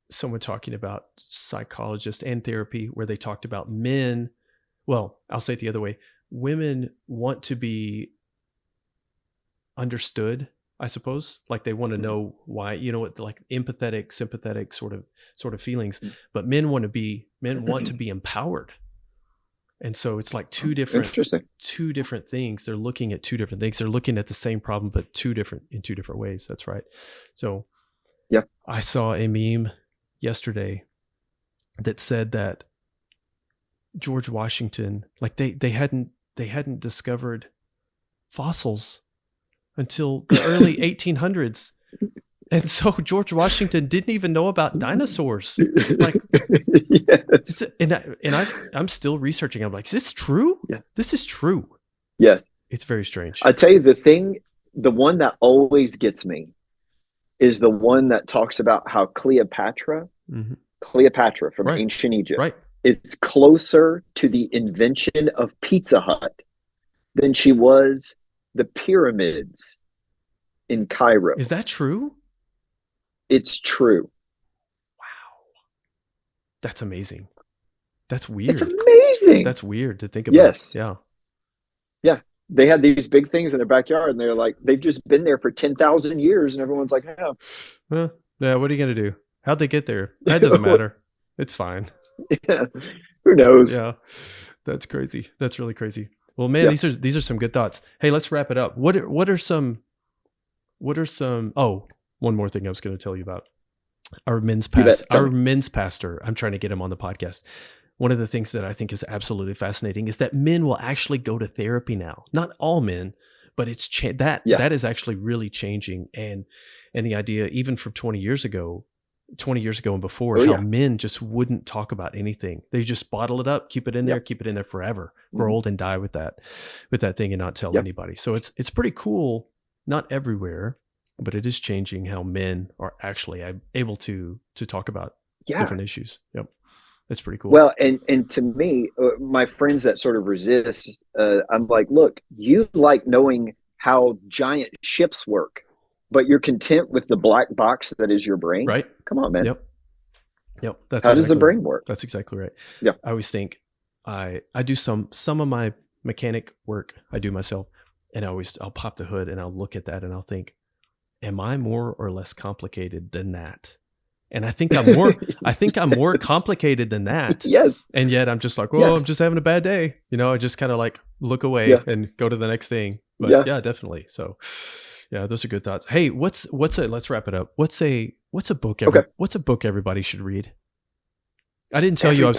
someone talking about psychologists and therapy where they talked about men. Well, I'll say it the other way. Women want to be understood, I suppose. Like they want to know why, like empathetic, sympathetic sort of feelings. But men want to be empowered. And so it's like two different things. They're looking at two different things. They're looking at the same problem, but in two different ways. That's right. So yeah, I saw a meme yesterday that said that George Washington, like they hadn't discovered fossils until the early 1800s. And so George Washington didn't even know about dinosaurs. Like, yes. I'm still researching. I'm like, is this true? Yeah. This is true. Yes. It's very strange. I tell you, the one that always gets me is the one that talks about how Cleopatra from ancient Egypt, is closer to the invention of Pizza Hut than she was the pyramids in Cairo. Is that true? It's true. Wow. That's amazing. That's weird. It's amazing. That's weird to think about. Yes. Yeah. Yeah. They had these big things in their backyard, and they're like, they've just been there for 10,000 years, and everyone's like, yeah. Well, yeah, what are you going to do? How'd they get there? That doesn't matter. It's fine. Yeah. Who knows? Yeah. That's crazy. That's really crazy. Well, man, these are some good thoughts. Hey, let's wrap it up. What are some one more thing I was going to tell you about. Our men's pastor. I'm trying to get him on the podcast. One of the things that I think is absolutely fascinating is that men will actually go to therapy now. Not all men, but it's that is actually really changing. And the idea, even from 20 years ago and before, how men just wouldn't talk about anything. They just bottle it up, keep it in there forever, grow old and die with that thing and not tell anybody. So it's pretty cool. Not everywhere, but it is changing how men are actually able to talk about different issues. Yep. That's pretty cool. Well, and to me, my friends that sort of resist, I'm like, look, you like knowing how giant ships work, but you're content with the black box that is your brain. Right. Come on, man. Yep. That's how does the brain work? That's exactly right. Yeah. I always think I do some of my mechanic work I do myself, and I'll pop the hood and I'll look at that and I'll think, am I more or less complicated than that? And I think I'm more complicated than that. Yes. And yet I'm just like, well, I'm just having a bad day. I just kind of like look away and go to the next thing. But yeah, definitely. So yeah, those are good thoughts. Hey, let's wrap it up. What's a book? What's a book everybody should read? I didn't tell you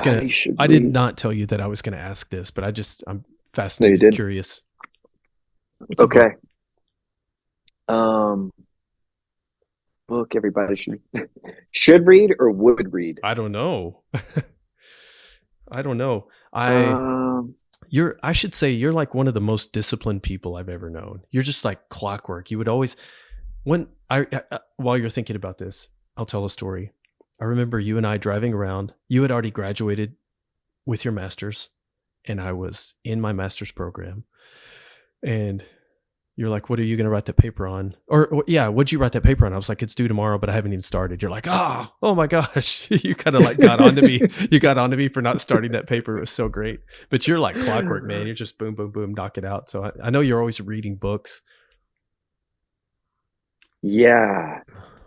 I did not tell you that I was going to ask this, but I'm fascinated and curious. What's okay. Book everybody should read or would read? I don't know. I should say you're like one of the most disciplined people I've ever known. You're just like clockwork. You would always, while you're thinking about this, I'll tell a story. I remember you and I driving around. You had already graduated with your master's, and I was in my master's program. And you're like, what are you going to write that paper on? Or yeah, what'd you write that paper on? I was like, it's due tomorrow, but I haven't even started. You're like, oh my gosh. You kind of like got onto me. You got onto me for not starting that paper. It was so great. But you're like clockwork, man. You're just boom, boom, boom, knock it out. So I know you're always reading books. Yeah.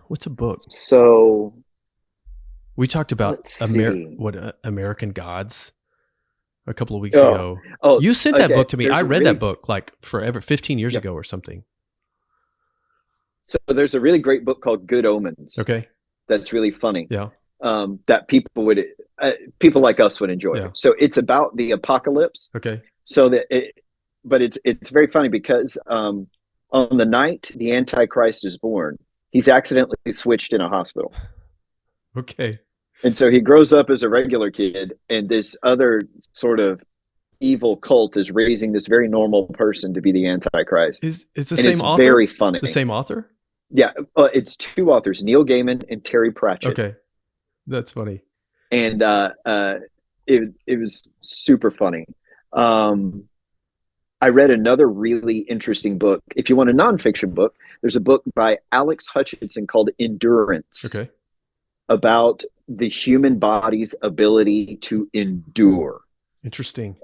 What's a book? So we talked about American Gods a couple of weeks ago. Oh, you sent that book to me. I read that book like forever, 15 years ago or something. So there's a really great book called Good Omens. Okay. That's really funny. Yeah. That people like us would enjoy. Yeah. So it's about the apocalypse. Okay. So but it's very funny because on the night the Antichrist is born, he's accidentally switched in a hospital. Okay. And so he grows up as a regular kid, and this other sort of evil cult is raising this very normal person to be the Antichrist. It's the same author? Very funny. The same author? Yeah. It's two authors, Neil Gaiman and Terry Pratchett. Okay. That's funny. And it was super funny. I read another really interesting book. If you want a nonfiction book, there's a book by Alex Hutchinson called Endurance. Okay. About the human body's ability to endure. Interesting.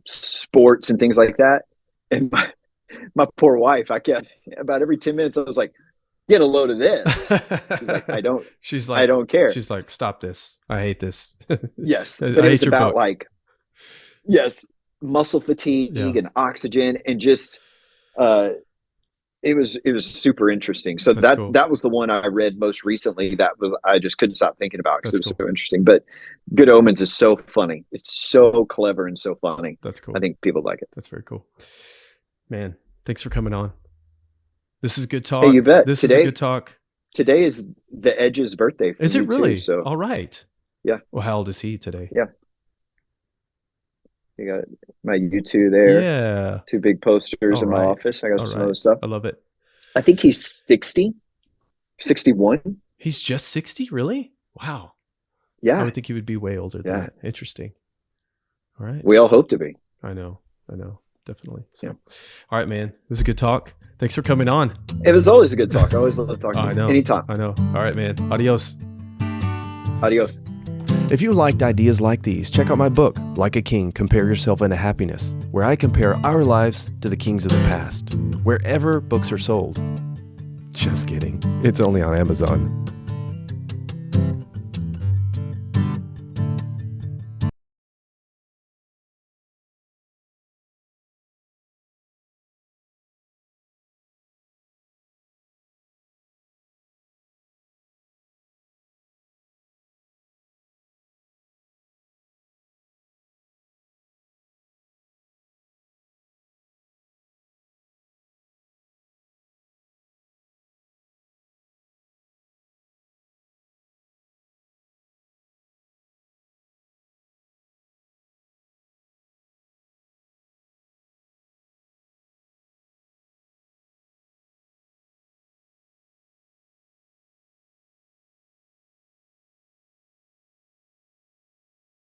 Sports and things like that. And my poor wife, about every 10 minutes, I was like, get a load of this. She's like, I don't care. She's like, stop this. I hate this. Yes. But it was about muscle fatigue and oxygen and just, it was super interesting. So that was the one I read most recently. I just couldn't stop thinking about because it was so interesting. But Good Omens is so funny. It's so clever and so funny. That's cool. I think people like it. That's very cool. Man, thanks for coming on. This is good talk. Hey, you bet. This is a good talk. Today is the Edge's birthday. Is it really? Too, so. All right. Yeah. Well, how old is he today? Yeah. You got my U2 there. Yeah. 2 big posters in my office. I got some other stuff. I love it. I think he's 60, 61. He's just 60? Really? Wow. Yeah. I would think he would be way older than that. Interesting. All right. We all hope to be. I know. Definitely. So, all right, man. It was a good talk. Thanks for coming on. It was always a good talk. I always love talking. I know. Anytime. I know. All right, man. Adios. Adios. If you liked ideas like these, check out my book, Like a King, Compare Yourself into Happiness, where I compare our lives to the kings of the past, wherever books are sold. Just kidding. It's only on Amazon.